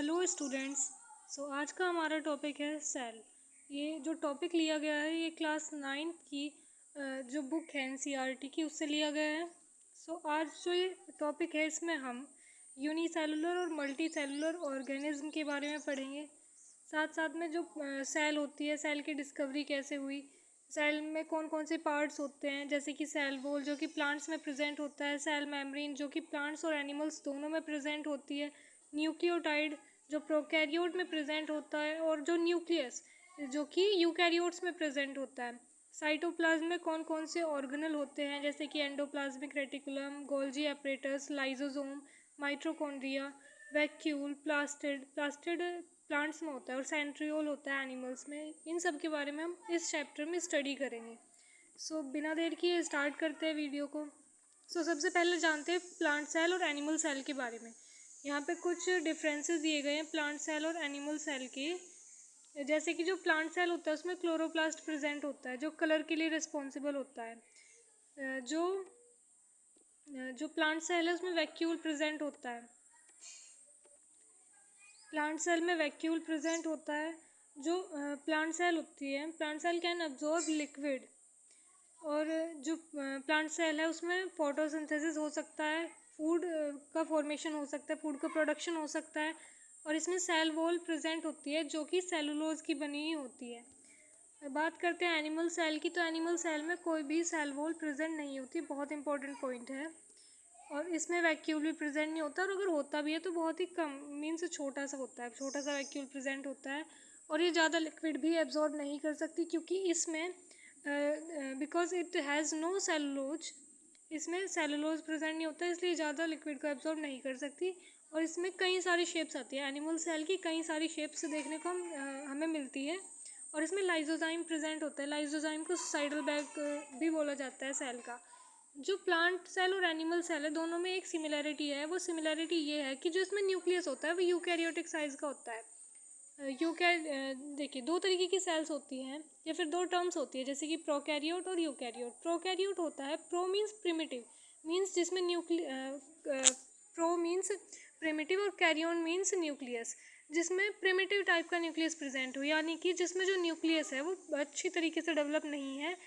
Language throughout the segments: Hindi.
Hello students. आज का हमारा टॉपिक है सेल। ये जो टॉपिक लिया गया है ये क्लास 9 की जो बुक है एनसीईआरटी की उससे लिया गया है। आज जो ये टॉपिक है इसमें हम यूनिसेलुलर और मल्टी सेलुलर ऑर्गेनिज्म के बारे में पढ़ेंगे। साथ साथ में जो सेल होती है, सेल की डिस्कवरी कैसे हुई, सेल में कौन कौन से पार्ट्स होते हैं, जैसे कि सेल वॉल जो कि प्लांट्स में प्रेजेंट होता है, सेल मेम्ब्रेन जो कि प्लांट्स और एनिमल्स दोनों में प्रेजेंट होती है, न्यूक्लियोटाइड जो प्रोकैरियोट में प्रेजेंट होता है और जो न्यूक्लियस जो कि यूकैरियोट्स में प्रेजेंट होता है। साइटोप्लाज्म में कौन कौन से ऑर्गेनल होते हैं, जैसे कि endoplasmic reticulum, Golgi apparatus, lysosome, mitochondria, vacuole, plastid plastid plants में होता है और सेंट्रियोल होता है एनिमल्स में। इन सब के बारे में हम इस चैप्टर में स्टडी करेंगे। बिना देर किए स्टार्ट करते हैं वीडियो को। सबसे पहले जानते हैं प्लांट सेल और एनिमल सेल के बारे में। यहाँ पे कुछ डिफरेंसेस दिए गए हैं प्लांट सेल और एनिमल सेल के। जैसे कि जो प्लांट सेल होता है उसमें क्लोरोप्लास्ट प्रेजेंट होता है जो कलर के लिए रिस्पॉन्सिबल होता है। जो प्लांट सेल है उसमें वैक्यूल प्रेजेंट होता है। प्लांट सेल में वैक्यूल प्रेजेंट होता है। जो प्लांट सेल होती है, plant cell can absorb liquid. और जो प्लांट सेल है उसमें फोटोसिंथेसिस हो सकता है, फूड का फॉर्मेशन हो सकता है, फूड का प्रोडक्शन हो सकता है। और इसमें सेल वॉल प्रेजेंट होती है जो कि सेलुलोज की बनी हुई होती है। बात करते हैं एनिमल सेल की, तो एनिमल सेल में कोई भी सेल वॉल प्रेजेंट नहीं होती, बहुत इंपॉर्टेंट पॉइंट है। और इसमें वैक्यूल भी प्रेजेंट नहीं होता, और अगर होता भी है तो बहुत ही कम, मीन्स छोटा सा होता है, छोटा सा वैक्यूल प्रेजेंट होता है। और ये ज़्यादा लिक्विड भी एब्जॉर्ब नहीं कर सकती क्योंकि इसमें because it has no cellulose, इसमें सेलुलोज प्रेजेंट नहीं होता, इसलिए ज़्यादा लिक्विड को एब्जॉर्ब नहीं कर सकती। और इसमें कई सारी शेप्स आती है, एनिमल सेल की कई सारी शेप्स देखने को हमें मिलती है। और इसमें लाइजोजाइम प्रेजेंट होता है, लाइजोजाइम को सुसाइडल बैग भी बोला जाता है सेल का। जो प्लांट सेल और एनिमल सेल है दोनों में एक सिमिलैरिटी है, वो सिमिलैरिटी ये है कि जो इसमें न्यूक्लियस होता है वो यूकैरियोटिक साइज का होता है। देखिए दो तरीके की सेल्स होती हैं या फिर दो टर्म्स होती है, जैसे कि प्रोकैरियोट और यूकैरियोट। प्रोकैरियोट होता है, प्रो मीन्स प्रिमिटिव, मीन्स जिसमें प्रो मीन्स प्रिमिटिव और कैरियोन मीन्स न्यूक्लियस, जिसमें प्रिमिटिव टाइप का न्यूक्लियस प्रेजेंट हो, यानी कि जिसमें जो न्यूक्लियस है वो अच्छी तरीके से डेवलप नहीं है।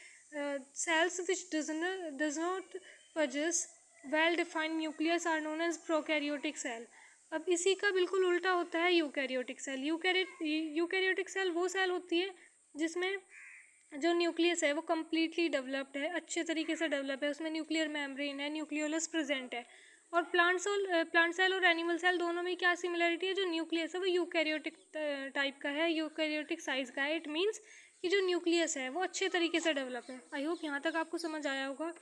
Cells which does not possess well defined nucleus are known as prokaryotic cell. अब इसी का बिल्कुल उल्टा होता है यूकैरियोटिक सेल। यूकैरियोटिक सेल वो सेल होती है जिसमें जो न्यूक्लियस है वो कम्प्लीटली डेवलप्ड है, अच्छे तरीके से डेवलप है, उसमें न्यूक्लियर मेम्ब्रेन है, न्यूक्लियोलस प्रेजेंट है। और प्लांट सेल और एनिमल सेल दोनों में क्या सिमिलरिटी है, जो न्यूक्लियस है वो यूकैरियोटिक टाइप का है, यूकैरियोटिक साइज का है। इट मीन्स कि जो न्यूक्लियस है वो अच्छे तरीके से डेवलप है। आई होप यहाँ तक आपको समझ आया होगा।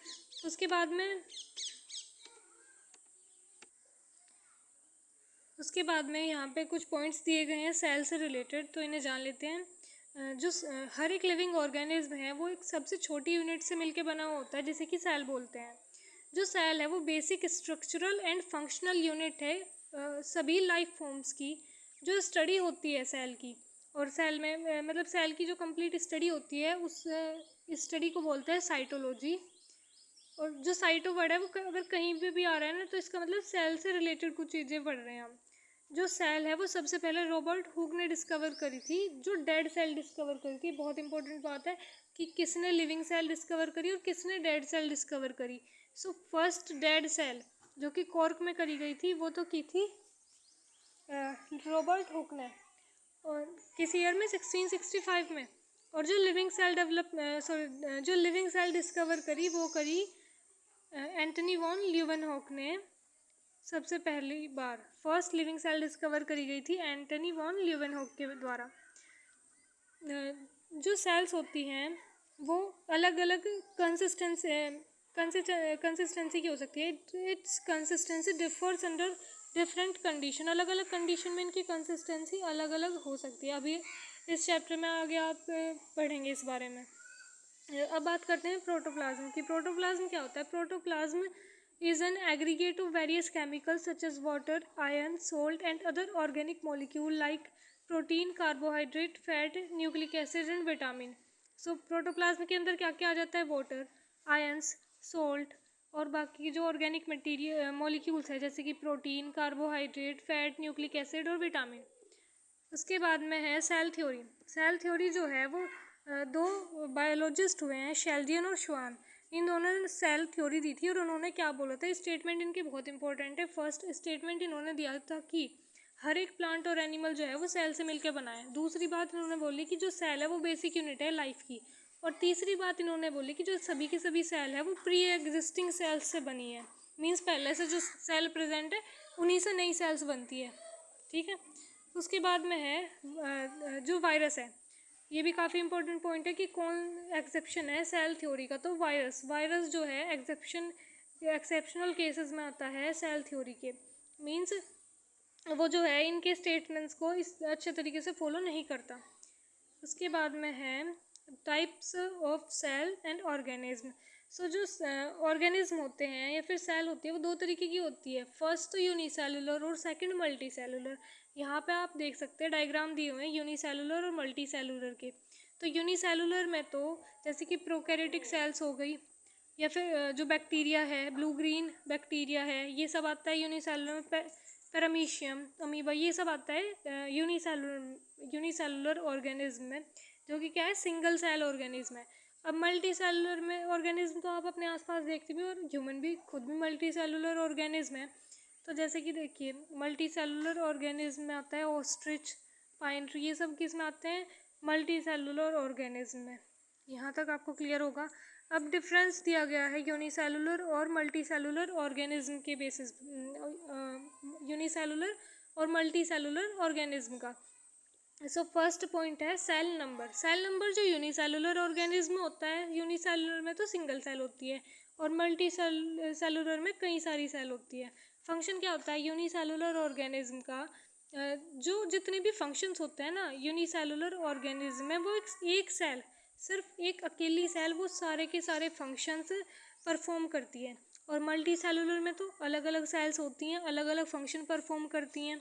उसके बाद में यहाँ पे कुछ पॉइंट्स दिए गए हैं सेल से रिलेटेड, तो इन्हें जान लेते हैं। हर एक लिविंग ऑर्गेनिज्म है वो एक सबसे छोटी यूनिट से मिलकर बना हुआ होता है, जिसे कि सेल बोलते हैं। जो सेल है वो basic structural and functional unit है सभी लाइफ फॉर्म्स की। जो स्टडी होती है सेल की, और सेल में मतलब सेल की जो कंप्लीट स्टडी होती है उस स्टडी को बोलते हैं साइटोलॉजी। और जो साइटो वर्ड है वो अगर कहीं पे भी आ रहा है ना, तो इसका मतलब सेल से रिलेटेड कुछ चीज़ें पढ़ रहे हैं हम। जो सेल है वो सबसे पहले रॉबर्ट हुक ने डिस्कवर करी थी, जो डेड सेल डिस्कवर करी थी। बहुत इंपॉर्टेंट बात है कि किसने लिविंग सेल डिस्कवर करी और किसने डेड सेल डिस्कवर करी। फर्स्ट डेड सेल जो कि कॉर्क में करी गई थी वो तो की थी रॉबर्ट हुक ने, और किस ईयर में, 1665 में। और जो लिविंग सेल डिस्कवर करी वो करी एंटनी वॉन ल्यूवेनहॉक ने। सबसे पहली बार फर्स्ट लिविंग सेल डिस्कवर करी गई थी एंटनी वॉन ल्यूवेनहॉक के द्वारा। जो सेल्स होती हैं वो अलग अलग कंसिस्टेंसी की हो सकती है। It's consistency differs under different condition, अलग अलग कंडीशन में इनकी कंसिस्टेंसी अलग अलग हो सकती है। अभी इस चैप्टर में आगे आप पढ़ेंगे इस बारे में। अब बात करते हैं प्रोटोप्लाज्म की। प्रोटोप्लाज्म क्या होता है? Protoplasm is an aggregate of various chemicals such as water, iron, salt and other organic molecule like protein, carbohydrate, fat, nucleic acid and vitamin. Protoplasm के अंदर क्या क्या आ जाता है? वाटर, आयंस, सॉल्ट, और बाकी जो ऑर्गेनिक मटेरियल मॉलिक्यूल्स है जैसे कि protein, carbohydrate, fat, nucleic acid और विटामिन। उसके बाद में है सेल थ्योरी। सेल थ्योरी जो है वो दो बायोलॉजिस्ट हुए हैं, शेल्डियन और श्वान। इन दोनों ने सेल थ्योरी दी थी और उन्होंने क्या बोला था, स्टेटमेंट इनकी बहुत इंपॉर्टेंट है। फर्स्ट स्टेटमेंट इन्होंने दिया था कि हर एक प्लांट और एनिमल जो है वो सेल से मिलकर बना है। दूसरी बात इन्होंने बोली कि जो सेल है वो बेसिक यूनिट है लाइफ की। और तीसरी बात इन्होंने बोली कि जो सभी के सभी सेल है वो प्री एग्जिस्टिंग सेल्स से बनी है। मीन्स पहले से जो सेल प्रेजेंट है उन्हीं से नई सेल्स बनती है। ठीक है। उसके बाद में है जो वायरस है, ये भी काफ़ी इंपॉर्टेंट पॉइंट है कि कौन एक्सेप्शन है सेल थ्योरी का। तो वायरस जो है एक्सेप्शनल केसेस में आता है सेल थ्योरी के। मीन्स वो जो है इनके स्टेटमेंट्स को इस अच्छे तरीके से फॉलो नहीं करता। उसके बाद में है types of cell and organism. So जो ऑर्गेनिज्म होते हैं या फिर सेल होती है वो दो तरीके की होती है। फर्स्ट तो यूनिसेलुलर और सेकंड मल्टी सेलुलर। यहाँ पे आप देख सकते हैं डायग्राम दिए हुए हैं यूनिसेलुलर और मल्टी सेलुलर के। तो यूनिसेलुलर में तो जैसे कि प्रोकैरियोटिक सेल्स हो गई या फिर जो बैक्टीरिया है, ब्लू ग्रीन बैक्टीरिया है, ये सब आता है यूनिसेलुलर। पैरामीशियम, अमीबा, ये सब आता है यूनिसेलुलर ऑर्गेनिज्म में, जो कि क्या है, सिंगल सेल ऑर्गेनिज्म है। अब मल्टी सेलुलर में ऑर्गेनिज्म तो आप अपने आसपास देखते भी, और ह्यूमन भी खुद भी मल्टी सेलुलर ऑर्गेनिज्म है। तो जैसे कि देखिए मल्टी सेलुलर ऑर्गेनिज्म में आता है ऑस्ट्रिच, पाइन ट्री, ये सब किस में आते हैं, मल्टी सेलुलर ऑर्गेनिज्म में। यहाँ तक आपको क्लियर होगा। अब डिफरेंस दिया गया है यूनिसेलुलर और मल्टी सेलुलर ऑर्गेनिज्म के बेसिस, यूनिसेलुलर और मल्टी सेलुलर ऑर्गेनिज्म का। सो फर्स्ट पॉइंट है सेल नंबर। सेल नंबर जो यूनिसेलुलर ऑर्गेनिज्म होता है, यूनिसेलुलर में तो सिंगल सेल होती है और मल्टी सेलुलर में कई सारी सेल होती है। फंक्शन क्या होता है यूनिसेलुलर ऑर्गेनिज्म का, जो जितने भी फंक्शंस होते हैं ना यूनिसेलुलर ऑर्गेनिज्म में, वो एक सेल, सिर्फ एक अकेली सेल वो सारे के सारे फंक्शंस परफॉर्म करती है। और मल्टी सेलुलर में तो अलग अलग सेल्स होती हैं, अलग अलग फंक्शन परफॉर्म करती हैं।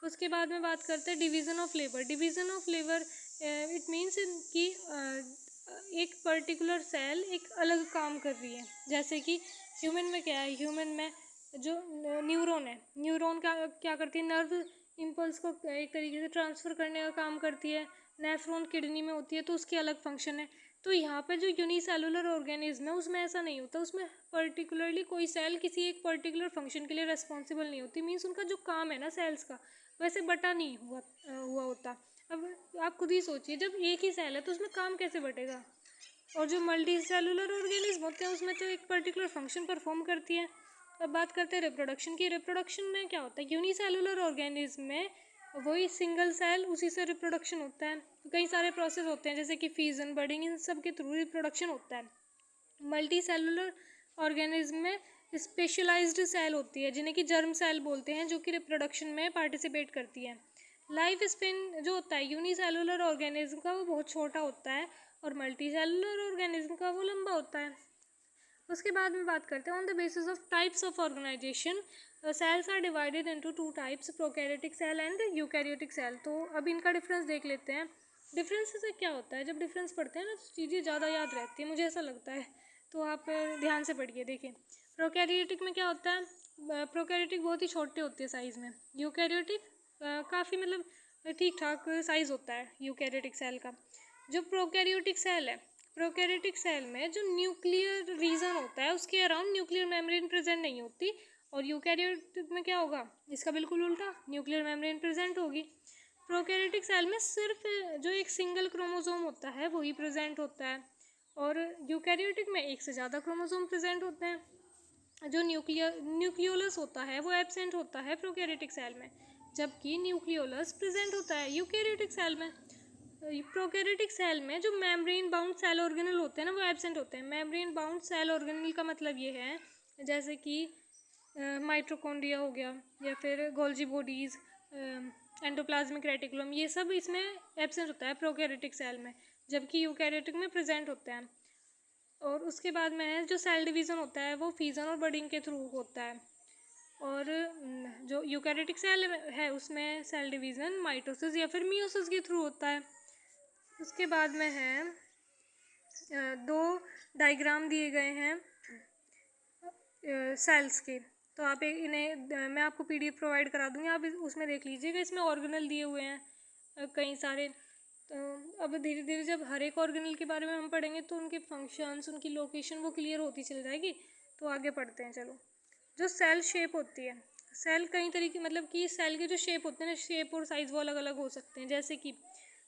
उसके बाद में बात करते हैं division of labour. Division of labour it means कि एक पर्टिकुलर सेल एक अलग काम कर रही है। जैसे कि ह्यूमन में क्या है, ह्यूमन में जो न्यूरॉन है, न्यूरॉन का क्या करती है, नर्व इम्पल्स को एक तरीके से ट्रांसफ़र करने का काम करती है। नेफ्रॉन किडनी में होती है तो उसकी अलग फंक्शन है। तो यहाँ पे जो यूनिसेलुलर ऑर्गेनिज्म है उसमें ऐसा नहीं होता, उसमें पर्टिकुलरली कोई सेल किसी एक पर्टिकुलर फंक्शन के लिए रिस्पॉन्सिबल नहीं होती। मीन्स उनका जो काम है ना सेल्स का, वैसे बटा नहीं हुआ होता। अब आप खुद ही सोचिए, जब एक ही सेल है तो उसमें काम कैसे बटेगा। और जो मल्टी सेलुलर ऑर्गेनिज्म होते हैं उसमें तो एक पर्टिकुलर फंक्शन परफॉर्म करती है। अब बात करते हैं रिप्रोडक्शन की। रिप्रोडक्शन में क्या होता है, यूनिसेलुलर ऑर्गेनिज्म में वही सिंगल सेल, उसी से रिप्रोडक्शन होता है। कई सारे प्रोसेस होते हैं जैसे कि फीजन, बडिंग, इन सब के थ्रू रिप्रोडक्शन होता है। मल्टी सेलुलर ऑर्गेनिज्म में स्पेशलाइज्ड सेल होती है जिन्हें कि जर्म सेल बोलते हैं, जो कि रिप्रोडक्शन में पार्टिसिपेट करती है। लाइफ स्पेन जो होता है यूनिसेलुलर ऑर्गेनिज्म का वो बहुत छोटा होता है और मल्टी सेलुलर ऑर्गेनिज्म का वो लंबा होता है। उसके बाद में बात करते हैं on the basis of types of organisation cells are divided into two types, prokaryotic cell and eukaryotic cell. तो अब इनका डिफरेंस देख लेते हैं। डिफरेंस से क्या होता है, जब डिफरेंस पढ़ते हैं ना तो चीज़ें ज़्यादा याद रहती है, मुझे ऐसा लगता है। तो आप ध्यान से पढ़िए। देखिए प्रोकैरियोटिक में क्या होता है, प्रोकैरियोटिक बहुत ही छोटे होती है साइज़ में, यूकैरियोटिक काफ़ी मतलब ठीक ठाक साइज़ होता है यूकैरियोटिक सेल का। जो प्रोकैरियोटिक सेल है, प्रोकैरियोटिक सेल में जो न्यूक्लियर रीजन होता है उसके अराउंड न्यूक्लियर मेम्ब्रेन प्रेजेंट नहीं होती। और यूकैरियोटिक में क्या होगा, इसका बिल्कुल उल्टा, न्यूक्लियर मेम्ब्रेन प्रेजेंट होगी। प्रोकैरियोटिक सेल में सिर्फ जो एक सिंगल क्रोमोसोम होता है वही प्रेजेंट होता है और यूकैरियोटिक में एक से ज़्यादा क्रोमोसोम प्रेजेंट होते हैं। जो न्यूक्लियोलस होता है वो एब्सेंट होता है प्रोकैरियोटिक सेल में, जबकि न्यूक्लियोलस प्रेजेंट होता है यूकैरियोटिक सेल में। प्रोकैरियोटिक सेल में जो मेम्ब्रेन बाउंड सेल ऑर्गेनल होते हैं ना वो एब्सेंट होते हैं। मेम्ब्रेन बाउंड सेल ऑर्गेनल का मतलब ये है जैसे कि माइटोकॉन्ड्रिया हो गया या फिर गोल्जी बॉडीज़, एंडोप्लाज्मिक रेटिकुलम, ये सब इसमें एब्सेंट होता है प्रोकैरियोटिक सेल में, जबकि यूकैरियोटिक में प्रेजेंट होते हैं। और उसके बाद में है जो सेल डिवीज़न होता है वो फीजन और बडिंग के थ्रू होता है। और जो यूकैरियोटिक सेल है उसमें सेल डिवीज़न माइटोसिस या फिर मियोसिस के थ्रू होता है। उसके बाद में है दो डायग्राम दिए गए हैं सेल्स के। तो आप इन्हें मैं आपको PDF प्रोवाइड करा दूँगी, आप उसमें देख लीजिएगा। इसमें ऑर्गेनल दिए हुए हैं कई सारे। तो अब धीरे धीरे जब हर एक ऑर्गेनल के बारे में हम पढ़ेंगे तो उनके फंक्शंस, उनकी लोकेशन वो क्लियर होती चल जाएगी। तो आगे पढ़ते हैं चलो। जो सेल शेप होती है, सेल कई तरीके, मतलब कि सेल के जो शेप होते हैं ना, शेप और साइज़ वो अलग अलग हो सकते हैं। जैसे कि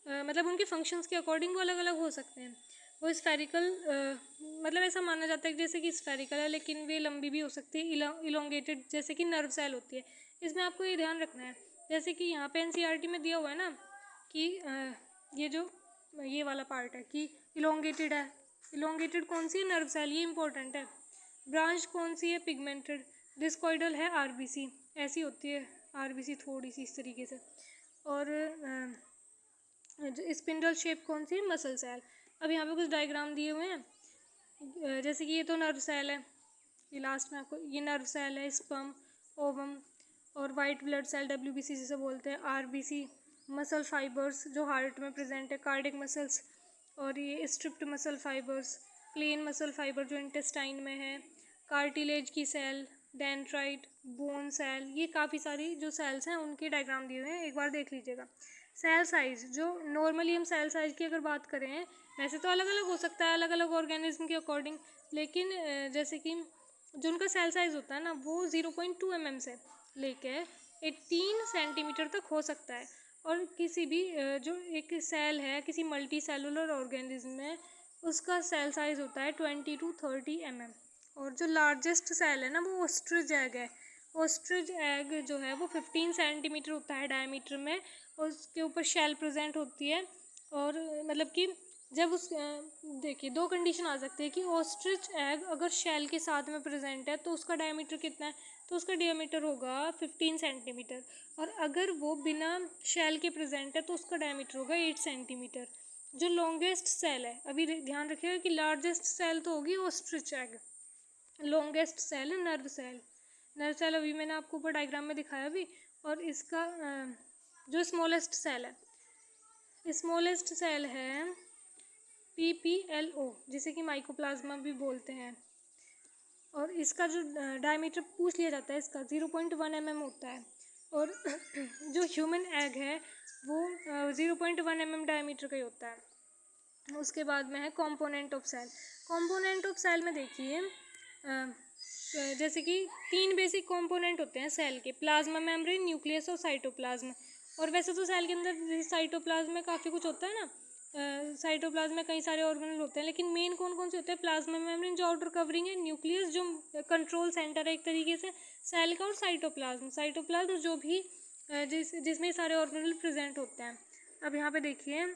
मतलब उनके फंक्शंस के अकॉर्डिंग वो अलग अलग हो सकते हैं। वो स्फेरिकल, मतलब ऐसा माना जाता है कि जैसे कि स्फेरिकल है, लेकिन वे लंबी भी हो सकती है, इलोंगेटेड, जैसे कि नर्व सेल होती है। इसमें आपको ये ध्यान रखना है, जैसे कि यहाँ पे NCERT में दिया हुआ है ना कि ये जो ये वाला पार्ट है कि इलोंगेटेड है। इलोंगेटेड कौन सी है? नर्व सेल, ये इंपॉर्टेंट है। ब्रांच कौन सी है? पिगमेंटेड। डिस्कॉइडल है RBC, ऐसी होती है RBC थोड़ी सी इस तरीके से। और स्पिंडल शेप कौन सी है? Muscle cell. अब यहाँ पे कुछ डायग्राम दिए हुए हैं, जैसे कि ये तो नर्व सेल है, ये लास्ट में आपको, ये नर्व सेल है, स्पर्म, ओवम और वाइट ब्लड सेल WBC जिसे बोलते हैं, RBC, मसल फाइबर्स जो हार्ट में प्रेजेंट है, कार्डियक मसल्स, और ये striped muscle fibres, plain muscle fibre जो इंटेस्टाइन में है, कार्टिलेज की सेल, डेंड्राइट, बोन सेल, ये काफ़ी सारी जो सेल्स हैं उनके डायग्राम दिए हुए हैं, एक बार देख लीजिएगा। सेल साइज़, जो नॉर्मली हम सेल साइज़ की अगर बात करें, वैसे तो अलग अलग हो सकता है अलग अलग ऑर्गेनिज्म के अकॉर्डिंग, लेकिन जैसे कि जो उनका सेल साइज़ होता है ना, वो 0.2 mm से लेके 18 सेंटीमीटर तक हो सकता है। और किसी भी जो एक सेल है किसी मल्टी सेलुलर ऑर्गेनिज्म में, उसका सेल साइज़ होता है 20 to 30 mm। और जो लार्जेस्ट सेल है ना, वो ऑस्ट्रिच एग है। ऑस्ट्रिच एग जो है वो 15 सेंटीमीटर होता है डायमीटर में, और उसके ऊपर शेल प्रेजेंट होती है। और मतलब कि जब उस देखिए, दो कंडीशन आ सकती है कि ऑस्ट्रिच एग अगर शेल के साथ में प्रेजेंट है तो उसका डायमीटर कितना है, तो उसका डायमीटर होगा 15 सेंटीमीटर। और अगर वो बिना शेल के प्रेजेंट है तो उसका डायमीटर होगा 8 सेंटीमीटर। जो लॉन्गेस्ट सेल है, अभी ध्यान रखिएगा कि लार्जेस्ट सेल तो होगी ऑस्ट्रिच एग, लॉन्गेस्ट सेल है नर्व सेल। नर्व सेल अभी मैंने आपको ऊपर डायग्राम में दिखाया भी। और इसका जो स्मॉलेस्ट सेल है, स्मॉलेस्ट सेल है PPLO, जिसे कि माइकोप्लाज्मा भी बोलते हैं। और इसका जो डायमीटर पूछ लिया जाता है, इसका 0.1 mm होता है। और जो ह्यूमन एग है वो 0.1 mm डायमीटर का ही होता है। उसके बाद में है component of cell. Component of cell में देखिए, जैसे कि 3 बेसिक कंपोनेंट होते हैं सेल के, प्लाज्मा मेम्ब्रेन, न्यूक्लियस और साइटोप्लाज्म। और वैसे तो सेल के अंदर साइटोप्लाज्म में काफ़ी कुछ होता है ना, साइटोप्लाज्म में कई सारे ऑर्गेनल होते हैं, लेकिन मेन कौन कौन से होते हैं? प्लाज्मा मेम्ब्रेन जो आउटर कवरिंग है, न्यूक्लियस जो कंट्रोल सेंटर है एक तरीके से सेल का, और साइटोप्लाज्म जो भी जिसमें सारे ऑर्गेनल प्रेजेंट होते हैं। अब यहाँ पे देखिए,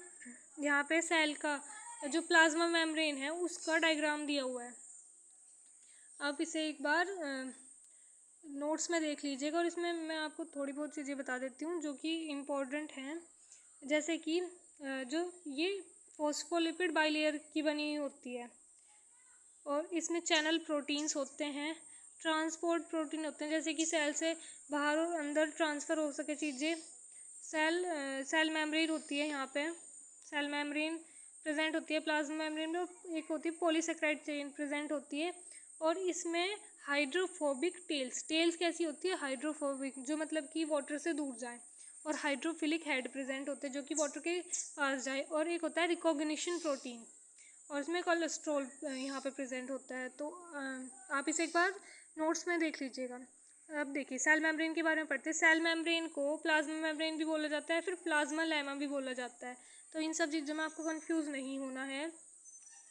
यहाँ पे सेल का जो प्लाज्मा मेम्ब्रेन है उसका डायग्राम दिया हुआ है। आप इसे एक बार नोट्स में देख लीजिएगा, और इसमें मैं आपको थोड़ी बहुत चीज़ें बता देती हूँ जो कि इम्पोर्टेंट हैं। जैसे कि जो ये फॉस्फोलिपिड बाइलेयर की बनी हुई होती है, और इसमें चैनल प्रोटीन्स होते हैं, ट्रांसपोर्ट प्रोटीन होते हैं, जैसे कि सेल से बाहर और अंदर ट्रांसफ़र हो सके चीज़ें। सेल मेम्ब्रेन होती है, यहाँ पे सेल मेम्ब्रेन प्रेजेंट होती है प्लाज्मा मेम्ब्रेन में। एक होती है पॉलीसेकेराइड चेन प्रेजेंट होती है। और इसमें हाइड्रोफोबिक टेल्स कैसी होती है? हाइड्रोफोबिक, जो मतलब कि वाटर से दूर जाए। और हाइड्रोफिलिक हेड प्रेजेंट होते हैं जो कि वाटर के पास जाए। और एक होता है रिकॉग्निशन प्रोटीन, और इसमें कोलेस्ट्रॉल यहाँ पे प्रेजेंट होता है। तो आप इसे एक बार नोट्स में देख लीजिएगा। अब देखिए, सेल मेम्ब्रेन के बारे में पढ़ते हैं। सेल मेम्ब्रेन को प्लाज्मा मेम्ब्रेन भी बोला जाता है, फिर प्लाज्मा लेमा भी बोला जाता है। तो इन सब चीज़ों में आपको कंफ्यूज नहीं होना है।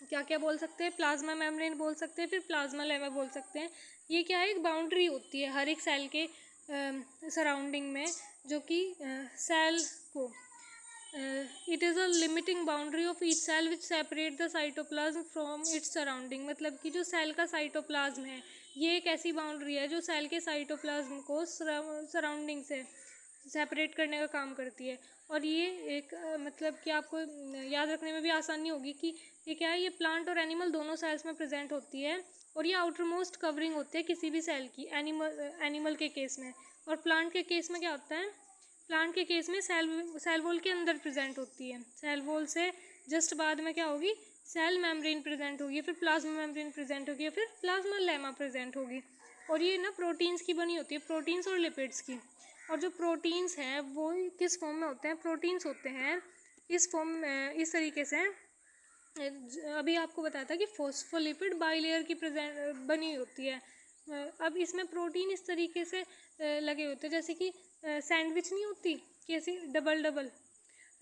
क्या क्या बोल सकते हैं? प्लाज्मा मेम्ब्रेन बोल सकते हैं, फिर प्लाज्मा लेमा बोल सकते हैं। ये क्या है? एक बाउंड्री होती है हर एक सेल के सराउंडिंग में, जो कि सेल को it is a limiting boundary of each cell which separate the cytoplasm from its surrounding. मतलब कि जो सेल का साइटोप्लाज्म है, ये एक ऐसी बाउंड्री है जो सेल के साइटोप्लाज्म को सराउंडिंग से सेपरेट करने का काम करती है। और ये एक मतलब कि आपको याद रखने में भी आसानी होगी कि ये क्या है, ये प्लांट और एनिमल दोनों सेल्स में प्रेजेंट होती है। और ये आउटर मोस्ट कवरिंग होती है किसी भी सेल की, एनिमल के केस में। और प्लांट के केस में क्या होता है? प्लांट के केस में सेल वॉल के अंदर प्रेजेंट होती है। सेल वॉल से जस्ट बाद में क्या होगी? सेल मेम्ब्रेन प्रेजेंट होगी, फिर प्लाज्मा मेम्ब्रेन प्रेजेंट होगी, फिर प्लाज्मा लेमा प्रेजेंट होगी। और ये ना प्रोटीन्स की बनी होती है, प्रोटीन्स और लिपिड्स की। और जो प्रोटीन्स हैं वो किस फॉर्म में होते हैं? प्रोटीन्स होते हैं इस फॉर्म में, इस तरीके से। अभी आपको बताया था कि फॉस्फोलिपिड बाइलेयर की प्रेजेंट बनी होती है। अब इसमें प्रोटीन इस तरीके से लगे होते हैं, जैसे कि सैंडविच नहीं होती कि ऐसी डबल डबल,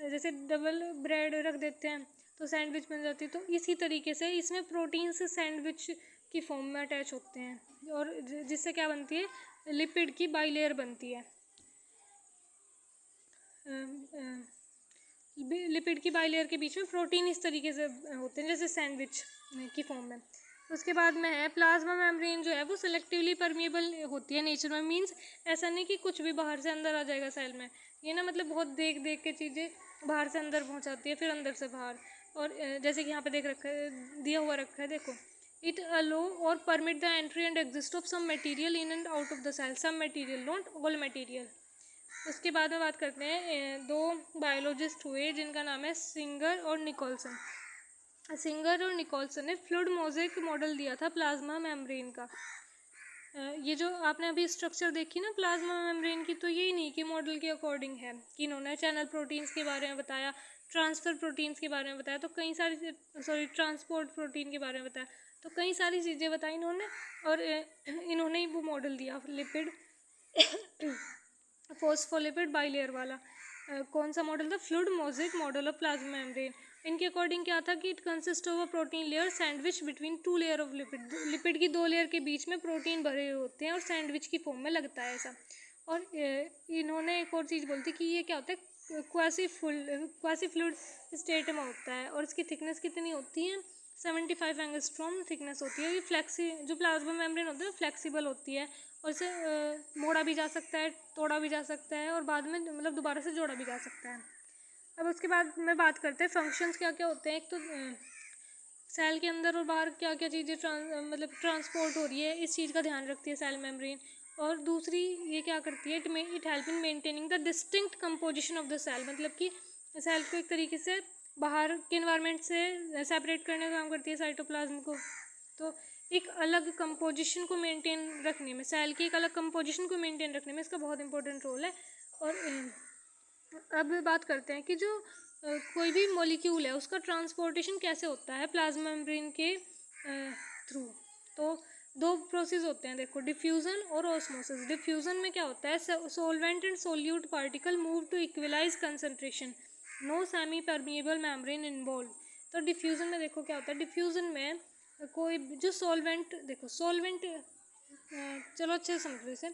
जैसे डबल ब्रेड रख देते हैं तो सैंडविच बन जाती है, तो इसी तरीके से इसमें प्रोटीन्स सैंडविच की फॉर्म में अटैच होते हैं और जिससे क्या बनती है? लिपिड की बाइलेयर बनती है। लिपिड की बाइलेयर के बीच में प्रोटीन इस तरीके से होते हैं जैसे सैंडविच की फॉर्म में। उसके बाद में है प्लाज्मा मेम्ब्रेन, जो है वो सेलेक्टिवली परमिएबल होती है नेचर में। मींस ऐसा नहीं कि कुछ भी बाहर से अंदर आ जाएगा सेल में, ये ना मतलब बहुत देख देख के चीज़ें बाहर से अंदर पहुंचाती है, फिर अंदर से बाहर। और जैसे कि यहाँ पे देख रखा है, दिया हुआ रखा है, देखो, इट अलो और permit the entry and exist of some material in and out of the cell, some material, not all material. उसके बाद में बात करते हैं, दो बायोलॉजिस्ट हुए जिनका नाम है सिंगर और निकोलसन। सिंगर और निकोलसन ने फ्लूइड मोज़ेक मॉडल दिया था प्लाज्मा मेम्ब्रेन का। ये जो आपने अभी स्ट्रक्चर देखी ना प्लाज्मा मेम्ब्रेन की, तो यही नहीं कि मॉडल के अकॉर्डिंग है कि इन्होंने चैनल प्रोटीन्स के बारे में बताया, ट्रांसफ़र प्रोटीन्स के बारे में बताया, तो कई सारी ट्रांसपोर्ट प्रोटीन के बारे में बताया, तो कई सारी चीज़ें बताई इन्होंने। और इन्होंने ही वो मॉडल दिया लिपिड फॉस्फोलिपिड बाइलेयर वाला। कौन सा मॉडल था? Fluid mosaic model of plasma membrane. इनके अकॉर्डिंग क्या था कि it consist of a protein layer sandwich between two layer of lipid, lipid की दो लेयर के बीच में प्रोटीन भरे होते हैं और सैंडविच की फॉर्म में लगता है ऐसा। और इन्होंने एक और चीज़ बोली थी कि ये क्या होता है, क्वासी फ्लूइड स्टेट में होता है और इसकी थिकनेस कितनी होती है? 75 एंगस्ट्रॉम थिकनेस होती है। ये जो प्लाज्मा मेम्ब्रेन होता है फ्लेक्सिबल होती है और इसे मोड़ा भी जा सकता है, तोड़ा भी जा सकता है और बाद में मतलब दोबारा से जोड़ा भी जा सकता है। अब उसके बाद में बात करते हैं फंक्शंस क्या क्या होते हैं। एक तो सेल के अंदर और बाहर क्या क्या चीज़ें ट्रांसपोर्ट हो रही है, इस चीज़ का ध्यान रखती है सेल मेम्ब्रेन। और दूसरी ये क्या करती है, it help in maintaining the distinct composition of the cell, मतलब कि सेल को एक तरीके से बाहर के इन्वायरमेंट से सेपरेट करने का काम करती है साइटोप्लाज्म को। तो एक अलग कंपोजिशन को मेंटेन रखने में, सेल की एक अलग कंपोजिशन को मेंटेन रखने में इसका बहुत इंपॉर्टेंट रोल है। और अब बात करते हैं कि जो कोई भी मॉलिक्यूल है उसका ट्रांसपोर्टेशन कैसे होता है प्लाज्मा मेम्ब्रेन के थ्रू। तो दो प्रोसेस होते हैं, देखो, डिफ्यूज़न और ऑस्मोसिस। डिफ्यूज़न में क्या होता है, solvent and solute particle move to equalise concentration, no semi permeable membrane involve. तो डिफ्यूज़न में देखो क्या होता है, डिफ्यूज़न में कोई जो सॉल्वेंट, देखो सॉल्वेंट, चलो अच्छे से समझो इसे।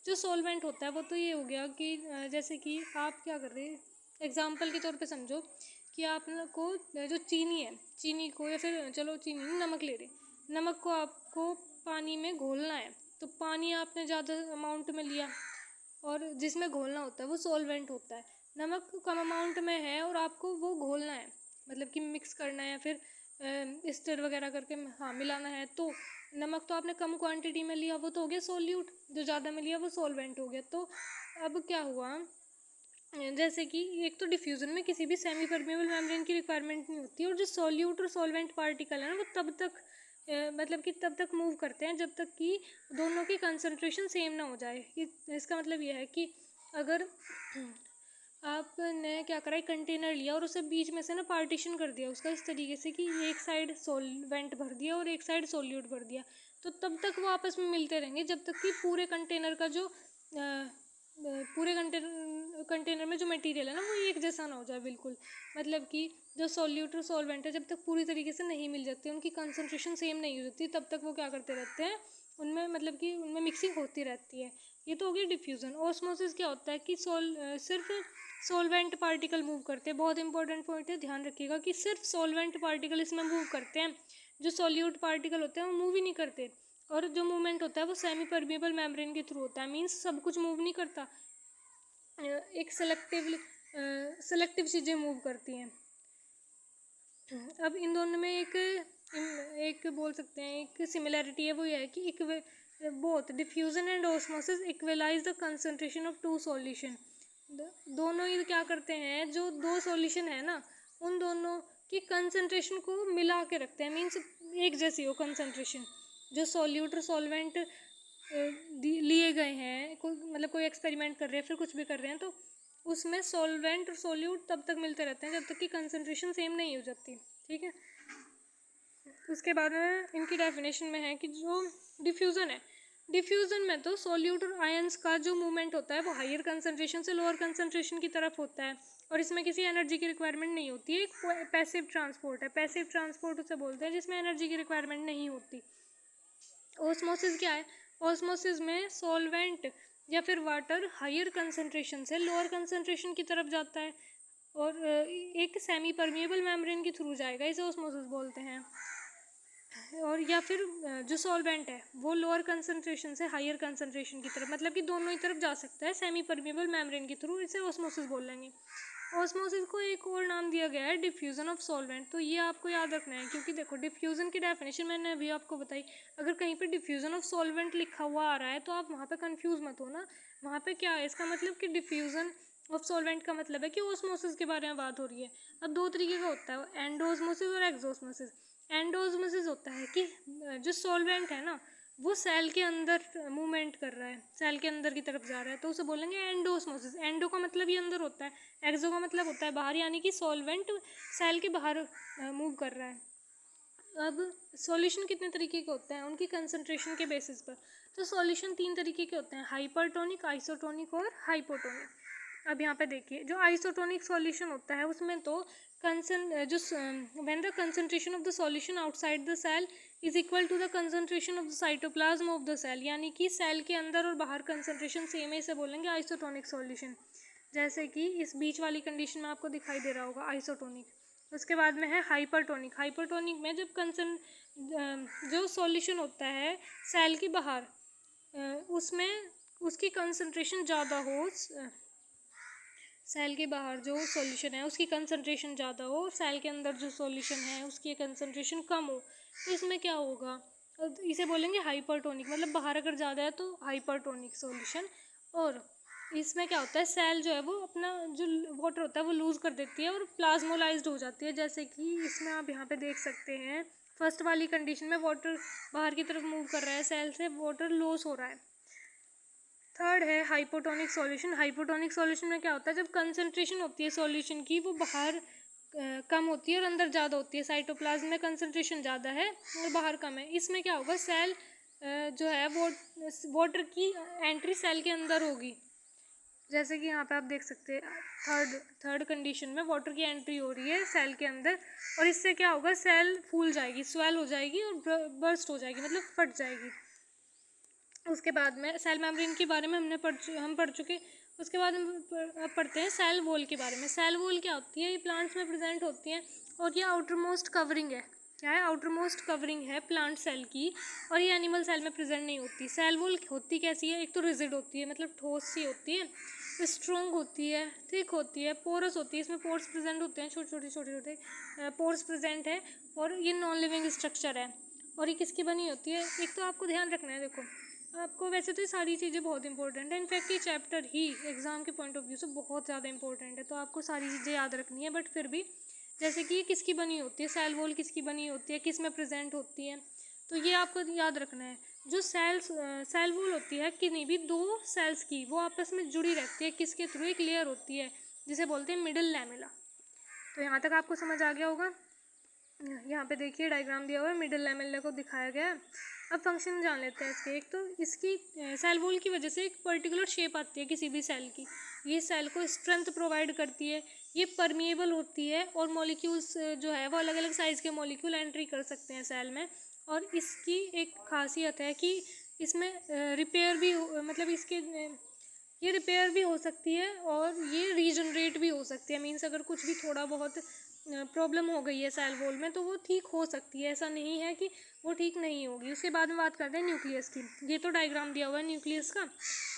जो सॉल्वेंट होता है वो तो ये हो गया कि जैसे कि आप क्या कर रहे हैं, एग्जाम्पल के तौर पे समझो कि आप को जो चीनी है, चीनी को, या फिर चलो चीनी नमक ले रहे, नमक को आपको पानी में घोलना है। तो पानी आपने ज़्यादा अमाउंट में लिया और जिसमें घोलना होता है वो सॉल्वेंट होता है। नमक कम अमाउंट में है और आपको वो घोलना है, मतलब कि मिक्स करना है या फिर स्टर वगैरह करके हाँ मिलाना है। तो नमक तो आपने कम क्वांटिटी में लिया, वो तो हो गया सोल्यूट, जो ज़्यादा में लिया वो सॉल्वेंट हो गया। तो अब क्या हुआ, जैसे कि एक तो डिफ्यूज़न में किसी भी सेमी परमेबल मेम्ब्रेन की रिक्वायरमेंट नहीं होती, और जो सॉल्यूट और सॉल्वेंट पार्टिकल है ना वो तब तक मतलब कि तब तक मूव करते हैं जब तक कि दोनों की कंसंट्रेशन सेम ना हो जाए। इसका मतलब यह है कि अगर आपने क्या करा, एक कंटेनर लिया और उसे बीच में से ना पार्टीशन कर दिया उसका इस तरीके से कि एक साइड सॉल्वेंट भर दिया और एक साइड सोल्यूट भर दिया, तो तब तक वो आपस में मिलते रहेंगे जब तक कि पूरे कंटेनर का जो पूरे कंटेनर में जो मटेरियल है ना वो एक जैसा ना हो जाए बिल्कुल। मतलब कि जो सोल्यूट और सॉल्वेंट है जब तक पूरी तरीके से नहीं मिल जाती, उनकी कंसंट्रेशन सेम नहीं हो जाती, तब तक वो क्या करते रहते हैं, उनमें मतलब कि उनमें मिक्सिंग होती रहती है। ये तो हो गया डिफ्यूज़न। ऑस्मोसिस क्या होता है कि सिर्फ सॉल्वेंट पार्टिकल मूव करते हैं। बहुत इंपॉर्टेंट पॉइंट है, ध्यान रखिएगा कि सिर्फ सॉल्वेंट पार्टिकल इसमें मूव करते हैं, जो सॉल्यूट पार्टिकल होते हैं वो मूव ही नहीं करते। और जो मूवमेंट होता है वो सेमी परमिएबल मेम्ब्रेन के थ्रू होता है, मीन्स सब कुछ मूव नहीं करता, एक सेलेक्टिव चीज़ें मूव करती हैं। अब इन दोनों में एक बोल सकते हैं एक सिमिलैरिटी है, वो ये है कि both diffusion and osmosis equalise the concentration of two solution. दोनों ही क्या करते हैं, जो दो सॉल्यूशन है ना उन दोनों की कंसंट्रेशन को मिला के रखते हैं, मीन्स एक जैसी हो कंसंट्रेशन। जो सॉल्यूट और सॉल्वेंट लिए गए हैं, मतलब कोई एक्सपेरिमेंट कर रहे हैं, फिर कुछ भी कर रहे हैं, तो उसमें सॉल्वेंट और सोल्यूट तब तक मिलते रहते हैं जब तक कि कंसनट्रेशन सेम नहीं हो जाती। ठीक है, उसके बाद में इनकी डेफिनेशन में है कि जो डिफ्यूज़न है, डिफ्यूज़न में तो सोल्यूट और आयंस का जो मूवमेंट होता है वो हायर कंसनट्रेशन से लोअर कंसनट्रेशन की तरफ होता है, और इसमें किसी एनर्जी की रिक्वायरमेंट नहीं होती है। एक पैसिव ट्रांसपोर्ट है, पैसिव ट्रांसपोर्ट उसे बोलते हैं जिसमें एनर्जी की रिक्वायरमेंट नहीं होती। ओस्मोसिस क्या है? ओस्मोसिस में सॉल्वेंट या फिर वाटर हायर कंसनट्रेशन से लोअर कंसनट्रेशन की तरफ जाता है और एक सेमी परमिएबल मेम्ब्रेन के थ्रू जाएगा, इसे ओस्मोसिस बोलते हैं। और या फिर जो सॉल्वेंट है वो लोअर कंसनट्रेशन से हायर कंसनट्रेशन की तरफ, मतलब कि दोनों ही तरफ जा सकता है सेमी परमिएबल मेम्ब्रेन के थ्रू, इसे ओस्मोसिस बोल लेंगे। ऑस्मोसिस को एक और नाम दिया गया है डिफ्यूज़न ऑफ सॉल्वेंट, तो ये आपको याद रखना है क्योंकि देखो डिफ्यूज़न की डेफिनेशन मैंने अभी आपको बताई। अगर कहीं पे डिफ्यूज़न ऑफ सॉल्वेंट लिखा हुआ आ रहा है तो आप वहाँ पे कंफ्यूज मत हो ना, वहाँ पे क्या है इसका मतलब कि डिफ्यूज़न ऑफ सॉल्वेंट का मतलब है कि ऑस्मोसिस के बारे में बात हो रही है। अब दो तरीके का होता है, एंडोऑस्मोसिस और एक्सोऑस्मोसिस। एंडोऑस्मोसिस होता है कि जो सॉल्वेंट है ना वो सेल के अंदर मूवमेंट कर रहा है, सेल के अंदर की तरफ जा रहा है, तो उसे बोलेंगे एंडोऑस्मोसिस। एंडो का मतलब ये अंदर होता है, एक्सो का मतलब होता है बाहर, यानी कि सॉल्वेंट सेल के बाहर मूव कर रहा है। अब सॉल्यूशन कितने तरीके के होते हैं उनकी कंसंट्रेशन के बेसिस पर। तो सॉल्यूशन तीन तरीके के होते हैं, हाइपरटोनिक, आइसोटोनिक और हाइपोटोनिक। अब यहाँ पे देखिए जो आइसोटोनिक सॉल्यूशन होता है उसमें तो when the concentration of the solution outside the cell is equal to the concentration of the cytoplasm of the cell, यानी कि सेल के अंदर और बाहर कंसंट्रेशन सेम है, इसे बोलेंगे आइसोटोनिक सॉल्यूशन। जैसे कि इस बीच वाली कंडीशन में आपको दिखाई दे रहा होगा आइसोटोनिक। उसके बाद में है हाइपरटोनिक। हाइपरटोनिक में जब जो सॉल्यूशन होता है सेल के बाहर उसमें उसकी कंसंट्रेशन ज़्यादा हो, सेल के बाहर जो सॉल्यूशन है उसकी कंसंट्रेशन ज़्यादा हो, सेल के अंदर जो सॉल्यूशन है उसकी कंसंट्रेशन कम हो, तो इसमें क्या होगा, इसे बोलेंगे हाइपरटोनिक। मतलब बाहर अगर ज़्यादा है तो हाइपरटोनिक सॉल्यूशन। और इसमें क्या होता है, सेल जो है वो अपना जो वाटर होता है वो लूज़ कर देती है और प्लाज्मोलाइज्ड हो जाती है, जैसे कि इसमें आप यहाँ पे देख सकते हैं फर्स्ट वाली कंडीशन में वाटर बाहर की तरफ मूव कर रहा है, सेल से वाटर लॉस हो रहा है। थर्ड है हाइपोटोनिक सॉल्यूशन। हाइपोटोनिक सॉल्यूशन में क्या होता है, जब कंसंट्रेशन होती है सॉल्यूशन की वो बाहर कम होती है और अंदर ज़्यादा होती है, साइटोप्लाज्म में कंसंट्रेशन ज़्यादा है और बाहर कम है। इसमें क्या होगा, सेल जो है वो वाटर की एंट्री सेल के अंदर होगी, जैसे कि यहाँ पे आप देख सकते हैं थर्ड कंडीशन में वाटर की एंट्री हो रही है सेल के अंदर, और इससे क्या होगा, सेल फूल जाएगी, स्वेल हो जाएगी और बर्स्ट हो जाएगी, मतलब फट जाएगी। उसके बाद में सेल मेम्ब्रेन के बारे में हम पढ़ चुके। उसके बाद हम पढ़ते हैं सेल वॉल के बारे में। सेल वॉल क्या होती है, ये प्लांट्स में प्रेजेंट होती हैं और ये आउटर मोस्ट कवरिंग है। क्या है, आउटर मोस्ट कवरिंग है प्लांट सेल की, और ये एनिमल सेल में प्रेजेंट नहीं होती। सेल वॉल होती कैसी है, एक तो रिजिड होती है मतलब ठोस सी होती है, स्ट्रॉन्ग होती है, थिक होती है, पोरस होती है, इसमें पोर्स प्रेजेंट होते हैं, छोटे छोटे पोर्स प्रेजेंट है, और ये नॉन लिविंग स्ट्रक्चर है। और ये किसकी बनी होती है, एक तो आपको ध्यान रखना है, देखो आपको वैसे तो ये सारी चीज़ें बहुत इंपॉर्टेंट है, इनफैक्ट ये चैप्टर ही एग्ज़ाम के पॉइंट ऑफ व्यू से बहुत ज़्यादा इंपॉर्टेंट है, तो आपको सारी चीज़ें याद रखनी है। बट फिर भी जैसे कि ये किसकी बनी होती है, सेल वॉल किसकी बनी होती है, किस में प्रेजेंट होती है, तो ये आपको याद रखना है। जो सेल वॉल होती है किन्हीं भी दो सेल्स की, वो आपस में जुड़ी रहती है, किसके थ्रू, एक लेयर होती है जिसे बोलते हैं मिडल लैमेला। तो यहाँ तक आपको समझ आ गया होगा। यहाँ पे देखिए डायग्राम दिया हुआ है, मिडल लैमेला को दिखाया गया है। अब फंक्शन जान लेते हैं इसके। एक तो इसकी सेल वॉल की वजह से एक पर्टिकुलर शेप आती है किसी भी सेल की, ये सेल को स्ट्रेंथ प्रोवाइड करती है, ये परमिएबल होती है, और मॉलिक्यूल्स जो है वो अलग अलग साइज़ के मॉलिक्यूल एंट्री कर सकते हैं सेल में। और इसकी एक खासियत है कि इसमें रिपेयर भी मतलब ये रिपेयर भी हो सकती है और ये रीजनरेट भी हो सकती है। मीन्स अगर कुछ भी थोड़ा बहुत प्रॉब्लम हो गई है सेल वॉल में तो वो ठीक हो सकती है, ऐसा नहीं है कि वो ठीक नहीं होगी। उसके बाद में बात करते हैं न्यूक्लियस की। ये तो डायग्राम दिया हुआ है न्यूक्लियस का,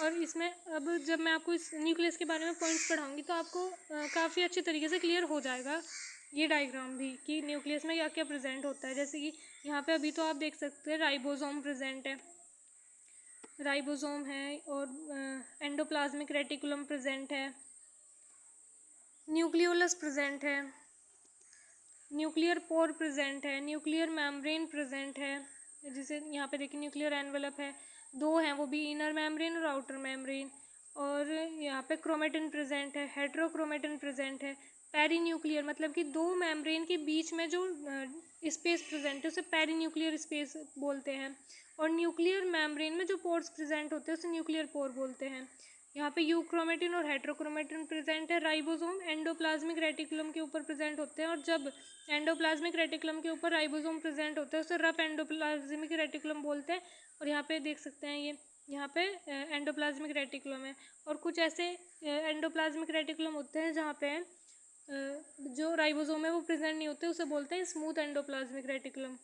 और इसमें अब जब मैं आपको इस न्यूक्लियस के बारे में पॉइंट्स पढ़ाऊँगी तो आपको काफ़ी अच्छे तरीके से क्लियर हो जाएगा ये डायग्राम भी, कि न्यूक्लियस में क्या क्या प्रेजेंट होता है। जैसे कि यहाँ पे अभी तो आप देख सकते हैं राइबोसोम प्रेजेंट है, राइबोसोम है, और एंडोप्लाज्मिक रेटिकुलम प्रेजेंट है, न्यूक्लियोलस प्रेजेंट है, न्यूक्लियर पोर प्रेजेंट है, न्यूक्लियर मेम्ब्रेन प्रेजेंट है, जिसे यहाँ पे देखिए न्यूक्लियर एनवेलप है, दो हैं, वो भी इनर मेम्ब्रेन और आउटर मेम्ब्रेन। और यहाँ पे क्रोमेटिन प्रेजेंट है, हेट्रोक्रोमेटिन प्रेजेंट है। पेरीन्यूक्लियर मतलब कि दो मेम्ब्रेन के बीच में जो स्पेस प्रेजेंट है उसे पेरीन्यूक्लियर स्पेस बोलते हैं। और न्यूक्लियर मेम्ब्रेन में जो पोर्स प्रेजेंट होते हैं उसे न्यूक्लियर पोर बोलते हैं। यहाँ पे यूक्रोमेटिन और हेट्रोक्रोमेटिन प्रेजेंट है। राइबोसोम एंडोप्लाज्मिक रेटिकुलम के ऊपर प्रेजेंट होते हैं, और जब एंडोप्लाज्मिक रेटिकुलम के ऊपर राइबोसोम प्रेजेंट होते हैं उसे रफ एंडोप्लाज्मिक रेटिकुलम बोलते हैं। और यहाँ पे देख सकते हैं ये यहाँ पे एंडोप्लाज्मिक रेटिकुलम है। और कुछ ऐसे एंडोप्लाज्मिक रेटिकुलम होते हैं जहाँ पे जो राइबोसोम है वो प्रेजेंट नहीं होते, उसे बोलते हैं स्मूथ एंडोप्लाज्मिक रेटिकुलम।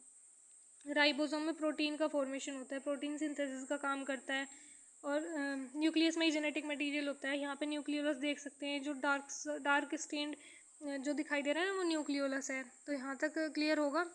राइबोसोम में प्रोटीन का फॉर्मेशन होता है, प्रोटीन सिंथेसिस का काम करता है। और न्यूक्लियस में ही जेनेटिक मटेरियल होता है। यहाँ पे न्यूक्लियोलस देख सकते हैं, जो डार्क स्टेन्ड जो दिखाई दे रहा है वो न्यूक्लियोलस है। तो यहाँ तक क्लियर होगा।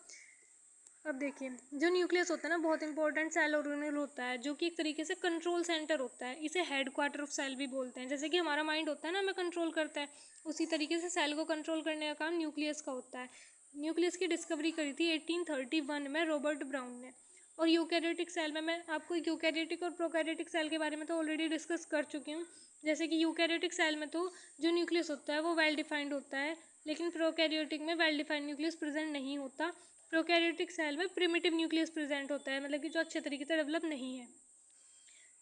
अब देखिए, जो न्यूक्लियस होता है ना, बहुत इंपॉर्टेंट सेल ऑर्गेनेल होता है, जो कि एक तरीके से कंट्रोल सेंटर होता है। इसे हेड क्वार्टर ऑफ सेल भी बोलते हैं। जैसे कि हमारा माइंड होता है ना, हमें कंट्रोल करता है, उसी तरीके से सेल को कंट्रोल करने का काम न्यूक्लियस का होता है। न्यूक्लियस की डिस्कवरी करी थी 1831 में रॉबर्ट ब्राउन ने। और यूकैरियोटिक सेल में मैं आपको यूकैरियोटिक और प्रोकैरियोटिक सेल के बारे में तो ऑलरेडी डिस्कस कर चुकी हूँ। जैसे कि यूकैरियोटिक सेल में तो जो न्यूक्लियस होता है वो वेल डिफाइंड होता है, लेकिन प्रोकैरियोटिक में वेल डिफाइंड न्यूक्लियस प्रेजेंट नहीं होता। प्रोकैरियोटिक सेल में प्रिमिटिव न्यूक्लियस प्रेजेंट होता है, मतलब कि जो अच्छे तरीके से डेवलप नहीं है।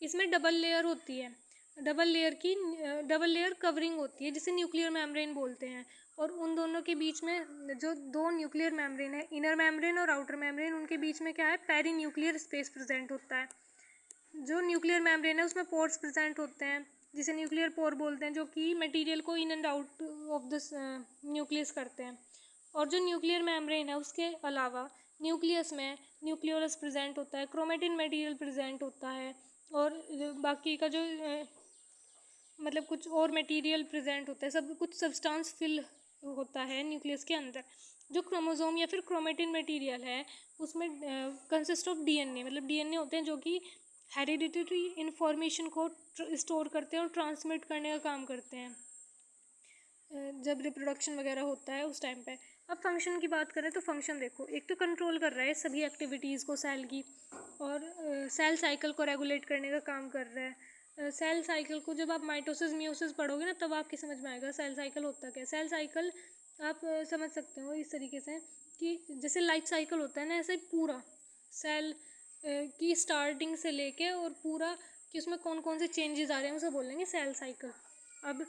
इसमें डबल लेयर होती है, डबल लेयर कवरिंग होती है, जिसे न्यूक्लियर मेम्ब्रेन बोलते हैं। और उन दोनों के बीच में जो दो न्यूक्लियर मेम्ब्रेन है, इनर मेम्ब्रेन और आउटर मेम्ब्रेन, उनके बीच में क्या है, पेरी न्यूक्लियर स्पेस प्रेजेंट होता है। जो न्यूक्लियर मेम्ब्रेन है उसमें पोर्स प्रेजेंट होते हैं, जिसे न्यूक्लियर पोर बोलते हैं, जो कि मटेरियल को इन and out of the nucleus करते हैं। और जो न्यूक्लियर मेम्ब्रेन है उसके अलावा न्यूक्लियस में न्यूक्लियोलस प्रेजेंट होता है, क्रोमेटिन मटेरियल प्रेजेंट होता है, और बाकी का जो मतलब कुछ और मटेरियल प्रेजेंट होता है, सब कुछ सब्सटेंस फिल होता है न्यूक्लियस के अंदर। जो क्रोमोसोम या फिर क्रोमेटिन मटेरियल है उसमें कंसिस्ट ऑफ डीएनए, मतलब डीएनए होते हैं जो कि हेरिडिटरी इन्फॉर्मेशन को स्टोर करते हैं और ट्रांसमिट करने का काम करते हैं जब रिप्रोडक्शन वगैरह होता है उस टाइम पे। अब फंक्शन की बात करें तो फंक्शन देखो, एक तो कंट्रोल कर रहा है सभी एक्टिविटीज़ को सेल की, और सेल साइकिल को रेगुलेट करने का काम कर रहा है। सेल साइकिल को जब आप माइटोसिस मियोसिस पढ़ोगे ना, तब आपकी समझ में आएगा सेल साइकिल होता क्या है। सेल साइकिल आप समझ सकते हो इस तरीके से कि जैसे लाइफ साइकिल होता है ना, ऐसे पूरा सेल की स्टार्टिंग से लेके और पूरा कि उसमें कौन कौन से चेंजेस आ रहे हैं उसे बोलेंगे सेल साइकिल। अब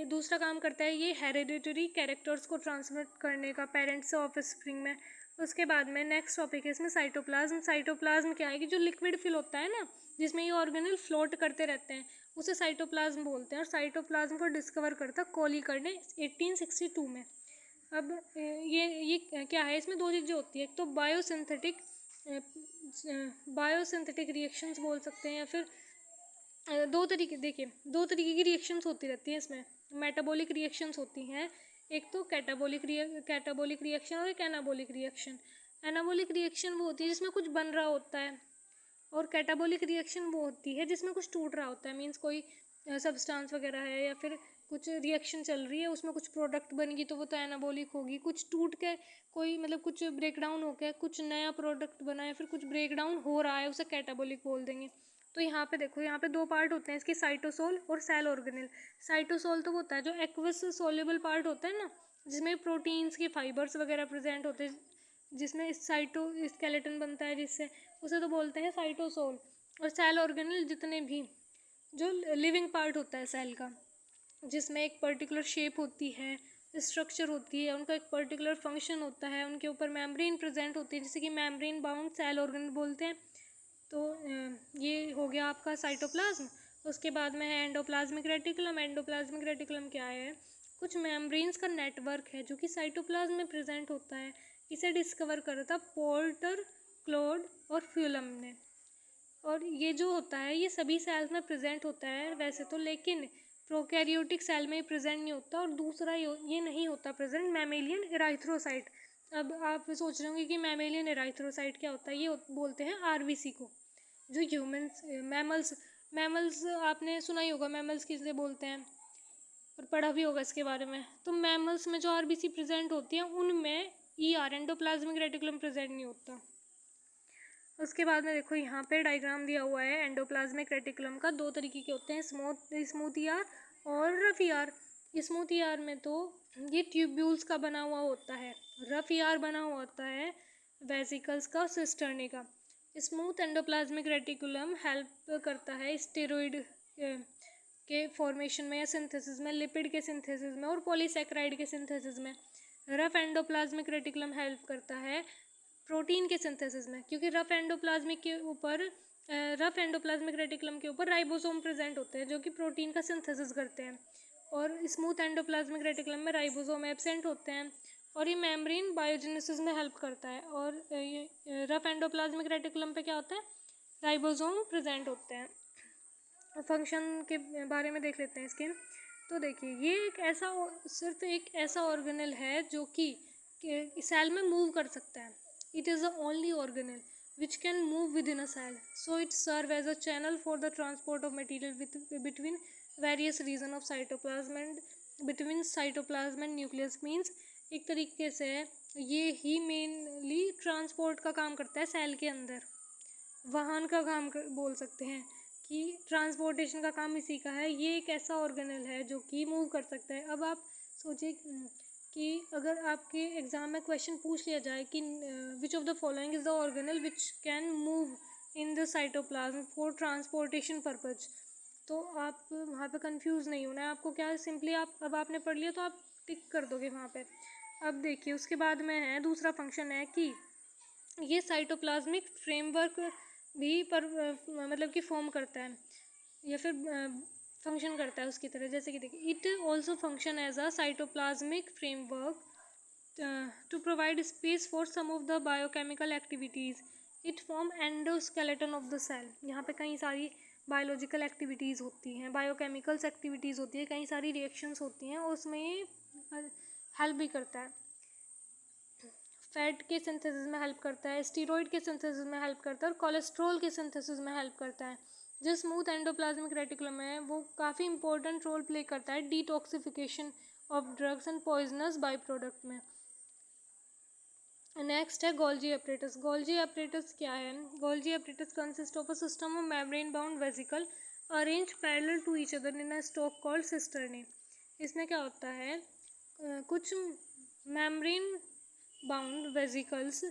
दूसरा काम करता है ये हेरिडिटरी कैरेक्टर्स को ट्रांसमिट करने का पेरेंट्स से ऑफस्प्रिंग में। उसके बाद में नेक्स्ट टॉपिक है इसमें साइटोप्लाज्म। साइटोप्लाज्म क्या है कि जो लिक्विड फिल होता है ना, जिसमें ये ऑर्गेनेल फ्लोट करते रहते हैं, उसे साइटोप्लाज्म बोलते हैं। और साइटोप्लाज्म को डिस्कवर करता कोलीकर ने 1862 में। अब ये क्या है, इसमें दो चीज़ें होती है, एक तो बायोसिंथेटिक रिएक्शंस बोल सकते हैं, या फिर दो तरीके, देखिए दो तरीके की रिएक्शंस होती रहती हैं इसमें। मेटाबॉलिक रिएक्शंस होती हैं, एक तो कैटाबॉलिक रिएक्शन और एक एनाबॉलिक रिएक्शन। एनाबॉलिक रिएक्शन वो होती है जिसमें कुछ बन रहा होता है, और कैटाबॉलिक रिएक्शन वो होती है जिसमें कुछ टूट रहा होता है। मीन्स कोई सब्सटेंस वगैरह है या फिर कुछ रिएक्शन चल रही है, उसमें कुछ प्रोडक्ट बनेगी तो वो तो एनाबॉलिक होगी। कुछ टूट के कोई मतलब कुछ ब्रेकडाउन हो के कुछ नया प्रोडक्ट बना है, फिर कुछ ब्रेकडाउन हो रहा है, उसे कैटाबॉलिक बोल देंगे। तो यहाँ पे देखो, यहाँ पे दो पार्ट होते हैं इसके, साइटोसोल और सेल ऑर्गेनेल। साइटोसोल तो होता है जो एक्वस सोल्यूबल पार्ट होता है ना, जिसमें प्रोटीन्स के फाइबर्स वगैरह प्रेजेंट होते हैं, जिसमें साइटोस्केलेटन बनता है जिससे, उसे तो बोलते हैं साइटोसोल। और सेल ऑर्गेनेल जितने भी जो लिविंग पार्ट होता है सेल का, जिसमें एक पर्टिकुलर शेप होती है, स्ट्रक्चर होती है, उनका एक पर्टिकुलर फंक्शन होता है, उनके ऊपर मेम्ब्रेन प्रेजेंट होती है, जैसे कि मेम्ब्रेन बाउंड सेल ऑर्गेनेल बोलते हैं। तो ये हो गया आपका साइटोप्लाज्म। उसके बाद में है एंडोप्लाज्मिक रेटिकुलम। एंडोप्लाज्मिक रेटिकुलम क्या है, कुछ मेम्ब्रेन्स का नेटवर्क है जो कि साइटोप्लाज्म में प्रेजेंट होता है। इसे डिस्कवर करा था पोर्टर, क्लोड और फ्यूलम ने। और ये जो होता है ये सभी सेल्स में प्रेजेंट होता है वैसे तो, लेकिन प्रोकैरियोटिक सेल में प्रेजेंट नहीं होता। और दूसरा ये नहीं होता प्रेजेंट मैमेलियन इराइथ्रोसाइट। अब आप सोच रहे होंगे कि मैमेलियन इराइथ्रोसाइट क्या होता है, ये बोलते हैं आरबीसी को। जो ह्यूमंस मैमल्स आपने सुना ही होगा, मैमल्स किसे बोलते हैं और पढ़ा भी होगा इसके बारे में। तो मैमल्स में जो आरबीसी प्रेजेंट होती है उनमें ईआर एंडोप्लाज्मिक रेटिकुलम प्रेजेंट नहीं होता। उसके बाद में देखो यहाँ पे डायग्राम दिया हुआ है एंडोप्लाज्मिक रेटिकुलम का। दो तरीके के होते हैं, स्मूथ ईआर और रफ ईआर। स्मूथ ईआर में तो ये ट्यूब्यूल्स का बना हुआ होता है, रफ ईआर बना हुआ होता है वेसिकल्स का, सिस्टर्नी का। स्मूथ एंडोप्लाज्मिक रेटिकुलम हेल्प करता है स्टेरॉइड के फॉर्मेशन में या सिंथेसिस में, लिपिड के सिंथेसिस में और पॉलीसैकेराइड के सिंथेसिस में। रफ एंडोप्लाज्मिक रेटिकुलम हेल्प करता है प्रोटीन के सिंथेसिस में, क्योंकि रफ एंडोप्लाज्मिक रेटिकुलम के ऊपर राइबोसोम प्रेजेंट होते हैं जो कि प्रोटीन का सिंथेसिस करते हैं, और स्मूथ एंडोप्लाज्मिक रेटिकुलम में राइबोसोम एब्सेंट होते हैं, और ये मेम्ब्रेन बायोजेनेसिस में हेल्प करता है। और ये रफ एंडोप्लाज्मिक रेटिकुलम पे क्या होता है, राइबोसोम प्रेजेंट होते हैं। फंक्शन के बारे में देख लेते हैं इसके। तो देखिए, ये सिर्फ एक ऐसा ऑर्गेनल है जो कि सेल में मूव कर सकता है। It is the only organelle which can move within a cell, so it serves as a channel for the transport of material between various regions of cytoplasm and between cytoplasm and nucleus। means एक तरीके से ये ही मेनली ट्रांसपोर्ट का काम करता है सेल के अंदर, वाहन का काम बोल सकते हैं कि ट्रांसपोर्टेशन का काम इसी का है। ये एक ऐसा ऑर्गेनल है जो कि मूव कर सकता है। अब आप सोचिए कि अगर आपके एग्ज़ाम में क्वेश्चन पूछ लिया जाए कि which of the following is the organelle which can move in the cytoplasm for transportation purpose, तो आप वहाँ पे कंफ्यूज नहीं होना है आपको। क्या सिंपली अब आपने पढ़ लिया तो आप टिक कर दोगे वहाँ पे। अब देखिए, उसके बाद में है दूसरा फंक्शन है कि ये साइटोप्लाज्मिक फ्रेमवर्क भी मतलब कि फॉर्म करता है या फिर फंक्शन करता है उसकी तरह। जैसे कि देखिए, it also function as a cytoplasmic framework to provide space for some of the biochemical activities. It form endoskeleton of the cell. यहाँ पे कई सारी बायोलॉजिकल एक्टिविटीज़ होती हैं, बायोकेमिकल्स एक्टिविटीज़ होती है, कई सारी रिएक्शंस होती हैं, और उसमें ये हेल्प भी करता है। फैट के सिंथेसिस में हेल्प करता है, स्टीरॉयड के सिंथेसिस में हेल्प करता है, और कोलेस्ट्रॉल के सिंथेसिस में हेल्प करता है। जो स्मूथ एंडोप्लाज्मिक रेटिकुलम है वो काफ़ी इंपॉर्टेंट रोल प्ले करता है detoxification of drugs and poisonous by product में। नेक्स्ट है गोल्जी एपरेटस। गोल्जी एपरेटस क्या है? Golgi apparatus consist of a system of membrane bound vesicle arrange parallel to each other in a stack called cisternae. इसमें क्या होता है, कुछ membrane bound vesicles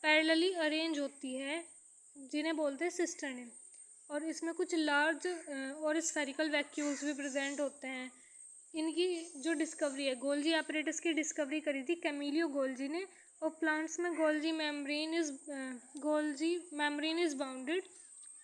parallelly arrange होती है जिन्हें बोलते हैं सिस्टर्नी, और इसमें कुछ लार्ज और स्फेरिकल वैक्यूल्स भी प्रेजेंट होते हैं। इनकी जो डिस्कवरी है, गोल्जी एपरेटस की डिस्कवरी करी थी कैमिलियो गोल्जी ने, और प्लांट्स में Golgi membrane is bounded.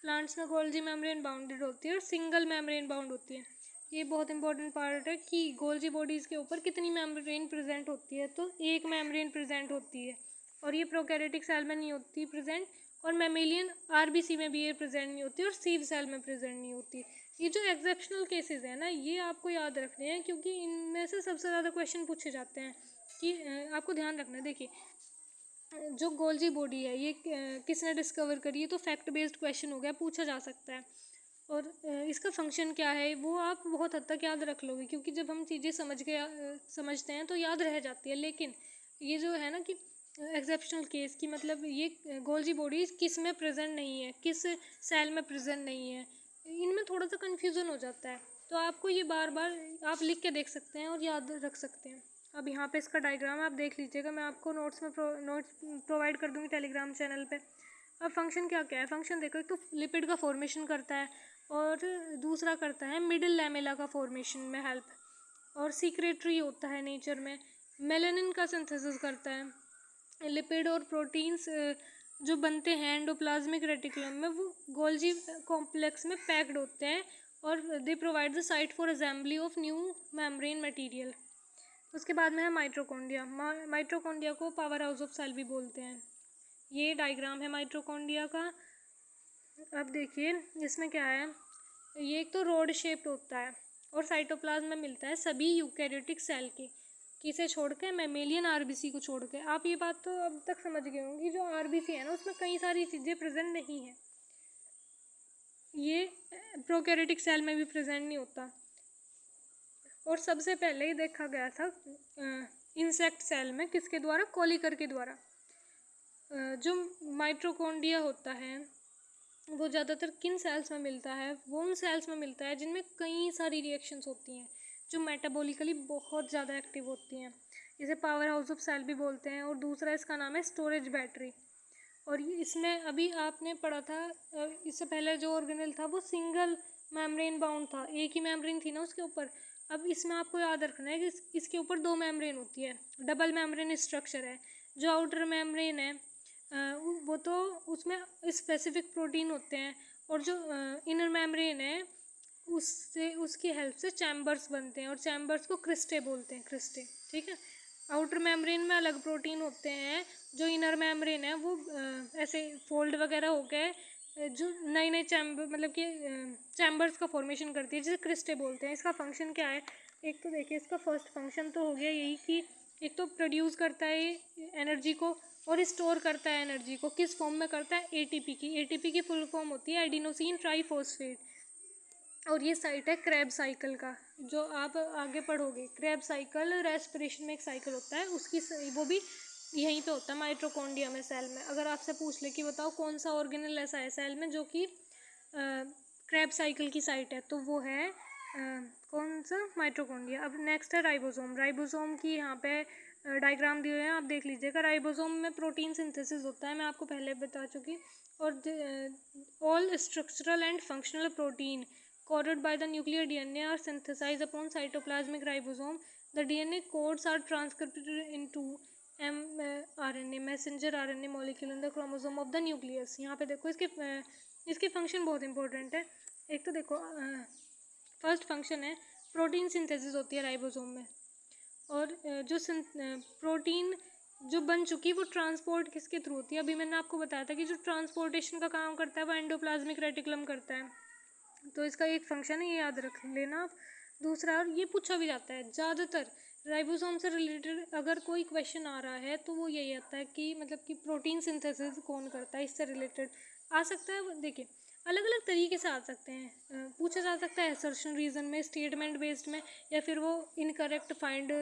Plants में गोल्जी मेम्ब्रेन बाउंडेड होती है और सिंगल मेम्ब्रेन बाउंड होती है। ये बहुत इंपॉर्टेंट पार्ट है कि गोल्जी बॉडीज़ के ऊपर कितनी मेम्ब्रेन प्रेजेंट होती है, तो एक मेम्ब्रेन प्रेजेंट होती है, और ये प्रोकैरियोटिक सेल में नहीं होती प्रेजेंट, और मैमेलियन आरबीसी में भी ये प्रेजेंट नहीं होती, और सीव सेल में प्रेजेंट नहीं होती। ये जो एक्सेप्शनल केसेस हैं ना, ये आपको याद रखने हैं, क्योंकि इनमें से सबसे ज़्यादा क्वेश्चन पूछे जाते हैं। कि आपको ध्यान रखना है। देखिए, जो गोल्जी बॉडी है ये किसने डिस्कवर करी है, तो फैक्ट बेस्ड क्वेश्चन हो गया, पूछा जा सकता है। और इसका फंक्शन क्या है वो आप बहुत हद तक याद रख लोगे, क्योंकि जब हम चीज़ें समझते हैं तो याद रह जाती है। लेकिन ये जो है ना कि एक्सेप्शनल केस की मतलब ये गोल्जी बॉडी किस में प्रेजेंट नहीं है, किस सेल में प्रेजेंट नहीं है, इनमें थोड़ा सा कन्फ्यूज़न हो जाता है। तो आपको ये बार बार आप लिख के देख सकते हैं और याद रख सकते हैं। अब यहाँ पे इसका डायग्राम आप देख लीजिएगा, मैं आपको नोट्स प्रोवाइड कर दूँगी टेलीग्राम चैनल पे। अब फंक्शन क्या क्या है? फंक्शन देखो, एक तो लिपिड का फॉर्मेशन करता है, और दूसरा करता है मिडिल लैमेला का फॉर्मेशन में हेल्प, और सीक्रेटरी होता है नेचर में। मेलानिन का सिंथेसिस करता है। लिपिड और प्रोटीन्स जो बनते हैं एंडोप्लाज्मिक रेटिकुलम में, वो गोल्जी कॉम्प्लेक्स में पैक्ड होते हैं, और they provide the site for assembly of new membrane material. उसके बाद में है माइटोकॉन्ड्रिया। माइटोकॉन्ड्रिया को पावर हाउस ऑफ सेल भी बोलते हैं। ये डायग्राम है माइटोकॉन्ड्रिया का। अब देखिए इसमें क्या है, ये एक तो रोड शेप्ड होता है और साइटोप्लाज्म में मिलता है सभी यूकैरियोटिक सेल के, किसे छोड़ के, मैमेलियन आरबीसी को छोड़ के। आप ये बात तो अब तक समझ गए होंगे, जो आरबीसी है ना उसमें कई सारी चीज़ें प्रेजेंट नहीं है, ये प्रोकैरियोटिक सेल में भी प्रेजेंट नहीं होता। और सबसे पहले ही देखा गया था इंसेक्ट सेल में, किसके द्वारा? कोलिकर के द्वारा। जो माइटोकॉन्ड्रिया होता है वो ज़्यादातर किन सेल्स में मिलता है, वो उन सेल्स में मिलता है जिनमें कई सारी रिएक्शंस होती हैं जो मेटाबॉलिकली बहुत ज़्यादा एक्टिव होती हैं। इसे पावर हाउस ऑफ सेल भी बोलते हैं। और दूसरा इसका नाम है स्टोरेज बैटरी। और ये इसमें अभी आपने पढ़ा था, इससे पहले जो ऑर्गेनेल था वो सिंगल मेम्ब्रेन बाउंड था, एक ही मेम्ब्रेन थी ना उसके ऊपर। अब इसमें आपको याद रखना है कि इसके ऊपर 2 मेम्ब्रेन होती है, डबल मेम्ब्रेन स्ट्रक्चर है। जो आउटर मेम्ब्रेन है वो तो उसमें स्पेसिफिक प्रोटीन होते हैं, और जो इनर मेम्ब्रेन है उससे उसकी हेल्प से चैम्बर्स बनते हैं, और चैम्बर्स को क्रिस्टे बोलते हैं, क्रिस्टे। ठीक है। आउटर मेम्ब्रेन में अलग प्रोटीन होते हैं, जो इनर मेम्ब्रेन है वो ऐसे फोल्ड वगैरह हो गए जो नए नए चैम्बर मतलब कि चैम्बर्स का फॉर्मेशन करती है, जिसे क्रिस्टे बोलते हैं। इसका फंक्शन क्या है? एक तो देखिए, इसका फर्स्ट फंक्शन तो हो गया यही कि एक तो प्रोड्यूस करता है एनर्जी को, और स्टोर करता है एनर्जी को। किस फॉर्म में करता है? एटीपी की। एटीपी की फुल फॉर्म होती है एडिनोसिन ट्राइफॉस्फेट। और ये साइट है क्रेब साइकिल का, जो आप आगे पढ़ोगे। क्रेब साइकिल रेस्पिरेशन में एक साइकिल होता है, उसकी वो भी यहीं पे होता है माइटोकॉन्ड्रिया में, सेल में। अगर आपसे पूछ ले कि बताओ कौन सा ऑर्गेनल ऐसा है सेल में जो कि क्रेब साइकिल की साइट है, तो वो है कौन सा? माइटोकॉन्ड्रिया। अब नेक्स्ट है राइबोसोम। राइबोसोम की यहाँ पे डायग्राम दिए हुए हैं, आप देख लीजिएगा। राइबोसोम में प्रोटीन सिंथेसिस होता है, मैं आपको पहले बता चुकी। और all structural and functional protein coded by the nuclear DNA are synthesized upon cytoplasmic ribosome. The DNA codes are transcribed into mRNA messenger RNA molecule in the chromosome of the nucleus. यहाँ पे देखो इसके फंक्शन बहुत इंपॉर्टेंट है। एक तो देखो फर्स्ट फंक्शन है प्रोटीन सिंथेसिस होती है राइबोसोम में, और जो प्रोटीन जो बन चुकी वो ट्रांसपोर्ट किसके थ्रू होती है? अभी मैंने आपको बताया था कि जो ट्रांसपोर्टेशन का काम करता है वो एंडोप्लाज्मिक रेटिकुलम करता है। तो इसका एक फंक्शन है, ये याद रख लेना आप। दूसरा, और ये पूछा भी जाता है ज़्यादातर राइबोसोम से रिलेटेड अगर कोई क्वेश्चन आ रहा है तो वो यही आता है कि मतलब कि प्रोटीन सिंथेसिस कौन करता है, इससे रिलेटेड आ सकता है। देखिए, अलग अलग तरीके से आ सकते हैं, पूछा जा सकता है असर्शन रीजन में, स्टेटमेंट बेस्ड में, या फिर वो incorrect find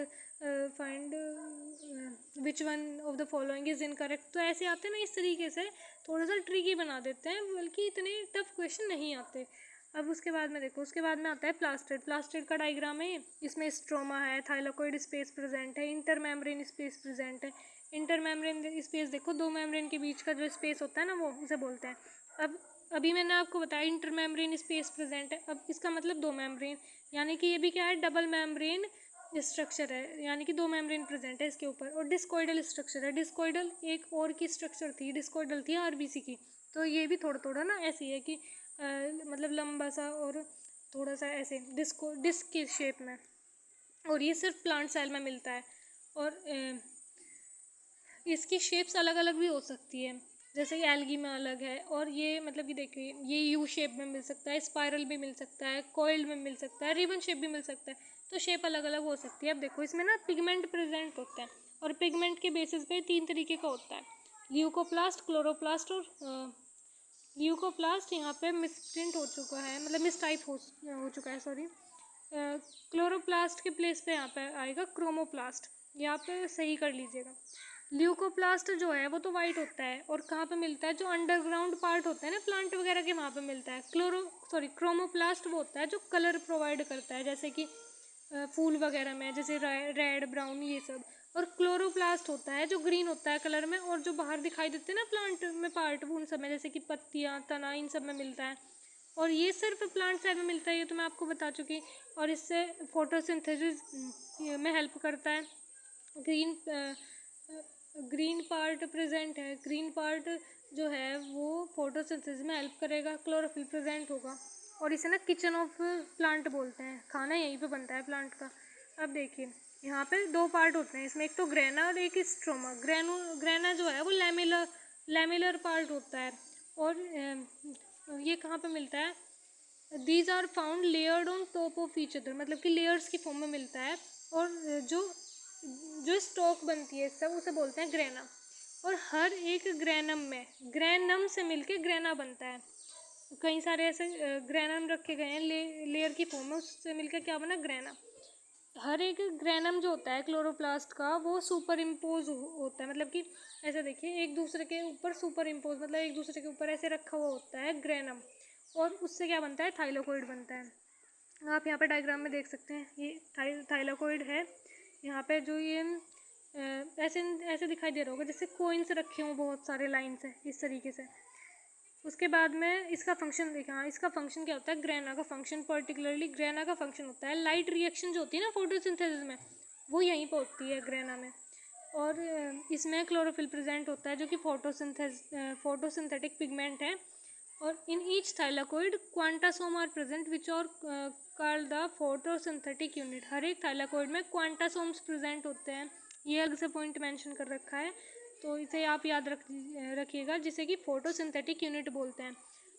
which one of the following is incorrect. तो ऐसे आते हैं ना, इस तरीके से थोड़ा सा ट्रिकी बना देते हैं, बल्कि इतने टफ क्वेश्चन नहीं आते। अब उसके बाद में देखो, उसके बाद में आता है प्लास्टिड। प्लास्टिड का डायग्राम है, इसमें स्ट्रोमा है, थाइलाकोइड स्पेस प्रेजेंट है, इंटर मेम्ब्रेन स्पेस प्रेजेंट है। इंटर मेम्ब्रेन स्पेस देखो, 2 मेम्ब्रेन के बीच का जो स्पेस होता है ना, वो उसे बोलते हैं। अब अभी मैंने आपको बताया इंटर मेम्ब्रेन स्पेस प्रेजेंट है, अब इसका मतलब 2 मेम्ब्रेन, यानी कि ये भी क्या है? डबल मेम्ब्रेन स्ट्रक्चर है, यानी कि 2 मेम्ब्रेन प्रेजेंट है इसके ऊपर। और डिस्कोइडल स्ट्रक्चर है। डिस्कोइडल एक और की स्ट्रक्चर थी, डिस्कोइडल थी आरबीसी की। तो ये भी थोड़ा थोड़ा ना ऐसी है कि मतलब लंबा सा और थोड़ा सा ऐसे डिस्क की शेप में। और ये सिर्फ प्लांट सेल में मिलता है। और इसकी शेप्स अलग अलग भी हो सकती है, जैसे एल्गी में अलग है। और ये मतलब कि देखिए, ये यू शेप में मिल सकता है, स्पाइरल भी मिल सकता है, कॉइल्ड में मिल सकता है, रिबन शेप भी मिल सकता है। तो शेप अलग अलग हो सकती है। अब देखो, इसमें ना पिगमेंट प्रेजेंट होता है, और पिगमेंट के बेसिस पे 3 तरीके का होता है, ल्यूकोप्लास्ट, क्लोरोप्लास्ट और ल्यूकोप्लास्ट यहाँ पे मिसप्रिंट हो चुका है, मतलब मिसटाइप हो चुका है, सॉरी। क्लोरोप्लास्ट के प्लेस पे यहाँ पे आएगा क्रोमोप्लास्ट, यहाँ पे सही कर लीजिएगा। ल्यूकोप्लास्ट जो है वो तो वाइट होता है, और कहाँ पे मिलता है? जो अंडरग्राउंड पार्ट होता है ना प्लांट वगैरह के, वहाँ पे मिलता है। क्रोमोप्लास्ट वो होता है जो कलर प्रोवाइड करता है, जैसे कि फूल वगैरह में, जैसे रेड, ब्राउन, ये सब। और क्लोरोप्लास्ट होता है जो ग्रीन होता है कलर में, और जो बाहर दिखाई देते हैं ना प्लांट में पार्ट, उन सब में, जैसे कि पत्तियाँ, तना, इन सब में मिलता है। और ये सिर्फ प्लांट सेल में मिलता है, ये तो मैं आपको बता चुकी। और इससे फोटोसिंथेसिस में हेल्प करता है। ग्रीन पार्ट प्रेजेंट है, ग्रीन पार्ट जो है वो फोटोसिंथेसिस में हेल्प करेगा, क्लोरोफिल प्रेजेंट होगा। और इसे ना किचन ऑफ प्लांट बोलते हैं, खाना यहीं पे बनता है प्लांट का। अब देखिए, यहाँ पे 2 पार्ट होते हैं इसमें, एक तो ग्रेना और एक स्ट्रोमा। ग्रेना जो है वो लैमिलर पार्ट होता है, और ये कहाँ पे मिलता है? These are found layered on top of each other, मतलब कि लेयर्स की फॉर्म में मिलता है। और जो जो स्टॉक बनती है सब, उसे बोलते हैं ग्रेना। और हर एक ग्रेनम में, ग्रेनम से मिलके ग्रेना बनता है। कई सारे ऐसे ग्रेनम रखे गए हैं लेयर की फॉर्म में, उससे मिलकर क्या बना? ग्रेना। हर एक ग्रेनम जो होता है क्लोरोप्लास्ट का वो सुपर इम्पोज होता है, मतलब कि ऐसे देखिए एक दूसरे के ऊपर सुपर इम्पोज, मतलब एक दूसरे के ऊपर ऐसे रखा हुआ होता है ग्रेनम, और उससे क्या बनता है, थाइलाकोइड बनता है। आप यहाँ पे डायग्राम में देख सकते हैं, ये थाइलाकोइड है। यहाँ पे जो ये ऐसे ऐसे दिखाई दे रहा होगा जैसे कोइंस रखे हों बहुत सारे लाइन से, इस तरीके से। उसके बाद में इसका फंक्शन देखा, हाँ इसका फंक्शन क्या होता है, ग्रेना का फंक्शन, पर्टिकुलरली ग्रेना का फंक्शन होता है लाइट रिएक्शन जो होती है ना फोटोसिंथेसिस में, वो यहीं पर होती है ग्रेना में। और इसमें क्लोरोफिल प्रेजेंट होता है जो कि फोटोसिंथेटिक पिगमेंट है। और in each thylakoid quantasome are present which are called the photosynthetic unit. हर एक थाइलाकोइड में क्वांटासोम्स प्रेजेंट होते हैं, ये अलग से पॉइंट मेंशन कर रखा है, तो इसे आप याद रखिएगा, जिसे कि फोटोसिंथेटिक यूनिट बोलते हैं।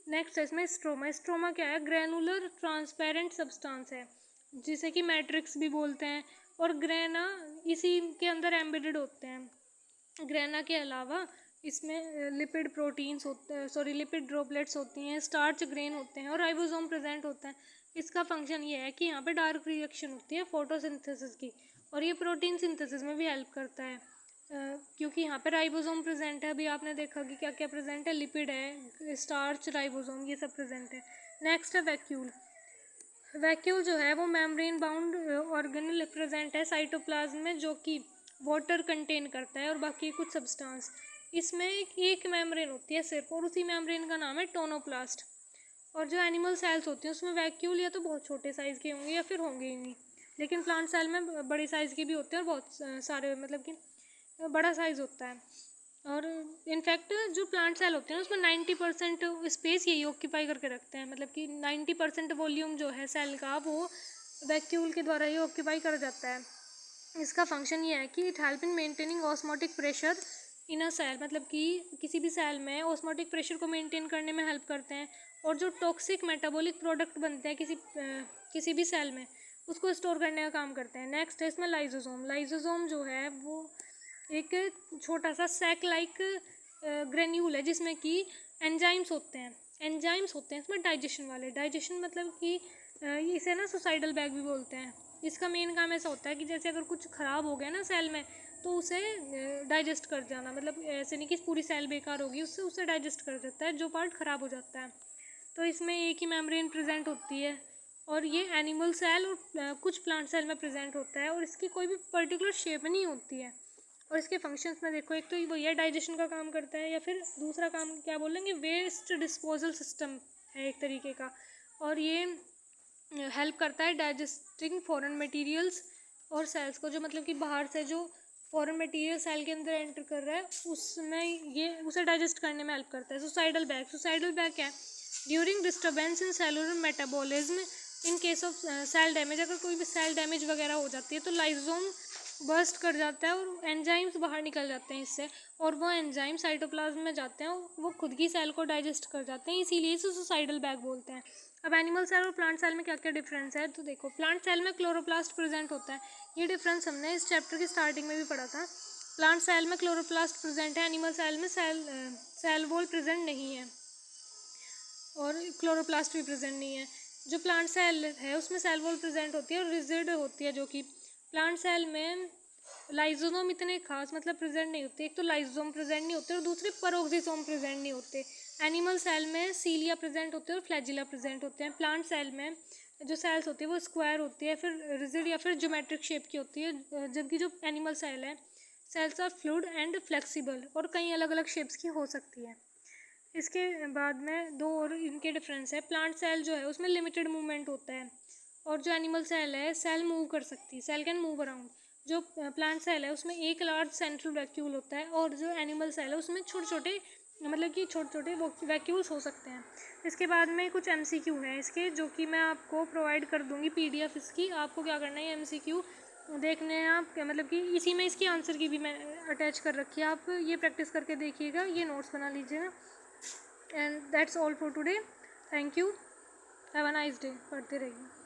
नेक्स्ट है इसमें स्ट्रोमा। स्ट्रोमा क्या है, ग्रैनुलर ट्रांसपेरेंट सब्सटेंस है जिसे कि मैट्रिक्स भी बोलते हैं, और ग्रेना इसी के अंदर एम्बेडेड होते हैं। ग्रेना के अलावा इसमें लिपिड प्रोटीन्स होते हैं, लिपिड ड्रॉपलेट्स होती हैं, स्टार्च ग्रेन होते हैं और राइबोसोम प्रेजेंट होता है। इसका फंक्शन ये है कि यहाँ पे डार्क रिएक्शन होती है फोटोसिंथेसिस की, और ये प्रोटीन सिंथेसिस में भी हेल्प करता है, क्योंकि यहाँ पे राइबोसोम प्रेजेंट है। अभी आपने देखा कि क्या क्या प्रेजेंट है, लिपिड है, स्टार्च, राइबोसोम, ये सब प्रेजेंट है। नेक्स्ट है वैक्यूल। वैक्यूल जो है वो मेम्ब्रेन बाउंड ऑर्गेनेल प्रेजेंट है साइटोप्लाज्म में, जो कि वाटर कंटेन करता है और बाकी कुछ सब्सटेंस। इसमें एक मेम्ब्रेन होती है सिर्फ, और उसी मेम्ब्रेन का नाम है टोनोप्लास्ट। और जो एनिमल सेल्स होती हैं उसमें वैक्यूल या तो बहुत छोटे साइज़ के होंगे या फिर होंगे ही नहीं, लेकिन प्लांट सेल में बड़ी साइज़ के भी होते हैं और बहुत सारे, मतलब कि बड़ा साइज़ होता है। और इनफैक्ट जो प्लांट सेल होते हैं उसमें 90% स्पेस यही ऑक्यूपाई करके रखते हैं, मतलब कि 90% वॉल्यूम जो है सेल का वो वैक्यूल के द्वारा ही ऑक्यूपाई कर जाता है। इसका फंक्शन ये है कि it help in maintaining osmotic pressure in a cell, मतलब कि किसी भी सेल में ऑस्मोटिक प्रेशर को मेंटेन करने में हेल्प करते हैं। और जो टॉक्सिक मेटाबॉलिक प्रोडक्ट बनते हैं किसी भी सेल में, उसको स्टोर करने का काम करते हैं। नेक्स्ट है इसमें लाइजोसोम। लाइजोसोम जो है वो एक छोटा सा सैक लाइक ग्रेन्यूल है जिसमें कि एंजाइम्स होते हैं इसमें डाइजेशन वाले। डाइजेशन मतलब कि इसे ना सुसाइडल बैग भी बोलते हैं। इसका मेन काम ऐसा होता है कि जैसे अगर कुछ ख़राब हो गया ना सेल में, तो उसे डाइजेस्ट कर जाना, मतलब ऐसे नहीं कि पूरी सेल बेकार होगी, उसे डाइजेस्ट कर देता है जो पार्ट ख़राब हो जाता है। तो इसमें एक ही मेम्ब्रेन प्रेजेंट होती है, और ये एनिमल सेल और कुछ प्लांट सेल में प्रेजेंट होता है, और इसकी कोई भी पर्टिकुलर शेप नहीं होती है। और इसके फंक्शंस में देखो, एक तो वो ये डाइजेशन का काम करता है, या फिर दूसरा काम क्या बोलेंगे, वेस्ट डिस्पोजल सिस्टम है एक तरीके का। और ये हेल्प करता है डाइजेस्टिंग फॉरेन मटेरियल्स और सेल्स को, जो मतलब कि बाहर से जो फॉरेन मटेरियल सेल के अंदर एंटर कर रहा है उसमें ये उसे डाइजेस्ट करने में हेल्प करता है। सुसाइडल बैग क्या है, during disturbance in cellular metabolism in case of cell damage, अगर कोई भी सेल डैमेज वगैरह हो जाती है तो लाइजोम बर्स्ट कर जाता है और एंजाइम्स बाहर निकल जाते हैं इससे, और वो एंजाइम साइटोप्लाज्म में जाते हैं, वो खुद की सेल को डाइजेस्ट कर जाते हैं, इसीलिए इसे सुसाइडल बैग बोलते हैं। अब एनिमल सेल और प्लांट सेल में क्या क्या डिफरेंस है, तो देखो प्लांट सेल में क्लोरोप्लास्ट प्रेजेंट होता है, ये डिफरेंस हमने इस चैप्टर की स्टार्टिंग में भी पढ़ा था। प्लांट सेल में क्लोरोप्लास्ट प्रेजेंट है, एनिमल सेल में सेल वॉल प्रेजेंट नहीं है और क्लोरोप्लास्ट भी प्रेजेंट नहीं है। जो प्लांट सेल है उसमें सेल वॉल प्रेजेंट होती है और रिजिड होती है, जो कि प्लांट सेल में लाइजोसोम इतने खास मतलब प्रेजेंट नहीं होते, एक तो लाइजोसोम प्रेजेंट नहीं होते और दूसरे पेरोक्सिसोम प्रेजेंट नहीं होते। एनिमल सेल में सीलिया प्रेजेंट होते हैं और फ्लैजिला प्रेजेंट होते हैं। प्लांट सेल में जो सेल्स होती है वो स्क्वायर होती है, फिर रिजिड या फिर ज्योमेट्रिक शेप की होती है, जबकि जो एनिमल सेल है cells are fluid and flexible और कई अलग अलग शेप्स की हो सकती है। इसके बाद में दो और इनके डिफरेंस है। प्लांट सेल जो है उसमें लिमिटेड मूवमेंट होता है, और जो एनिमल सेल है सेल मूव कर सकती है, सेल कैन मूव अराउंड। जो प्लांट सेल है उसमें एक लार्ज सेंट्रल वैक्यूल होता है, और जो एनिमल सेल है उसमें छोटे छोटे मतलब कि छोटे छोटे वैक्यूल्स हो सकते हैं। इसके बाद में कुछ MCQ हैं इसके, जो कि मैं आपको प्रोवाइड कर दूँगी PDF इसकी। आपको क्या करना है, MCQ देखने हैं आप, मतलब कि इसी में इसकी आंसर की भी मैं अटैच कर रखी है, आप ये प्रैक्टिस करके देखिएगा, ये नोट्स बना लीजिएगा। And that's all for today, thank you, have a nice day. पढ़ते रहिए।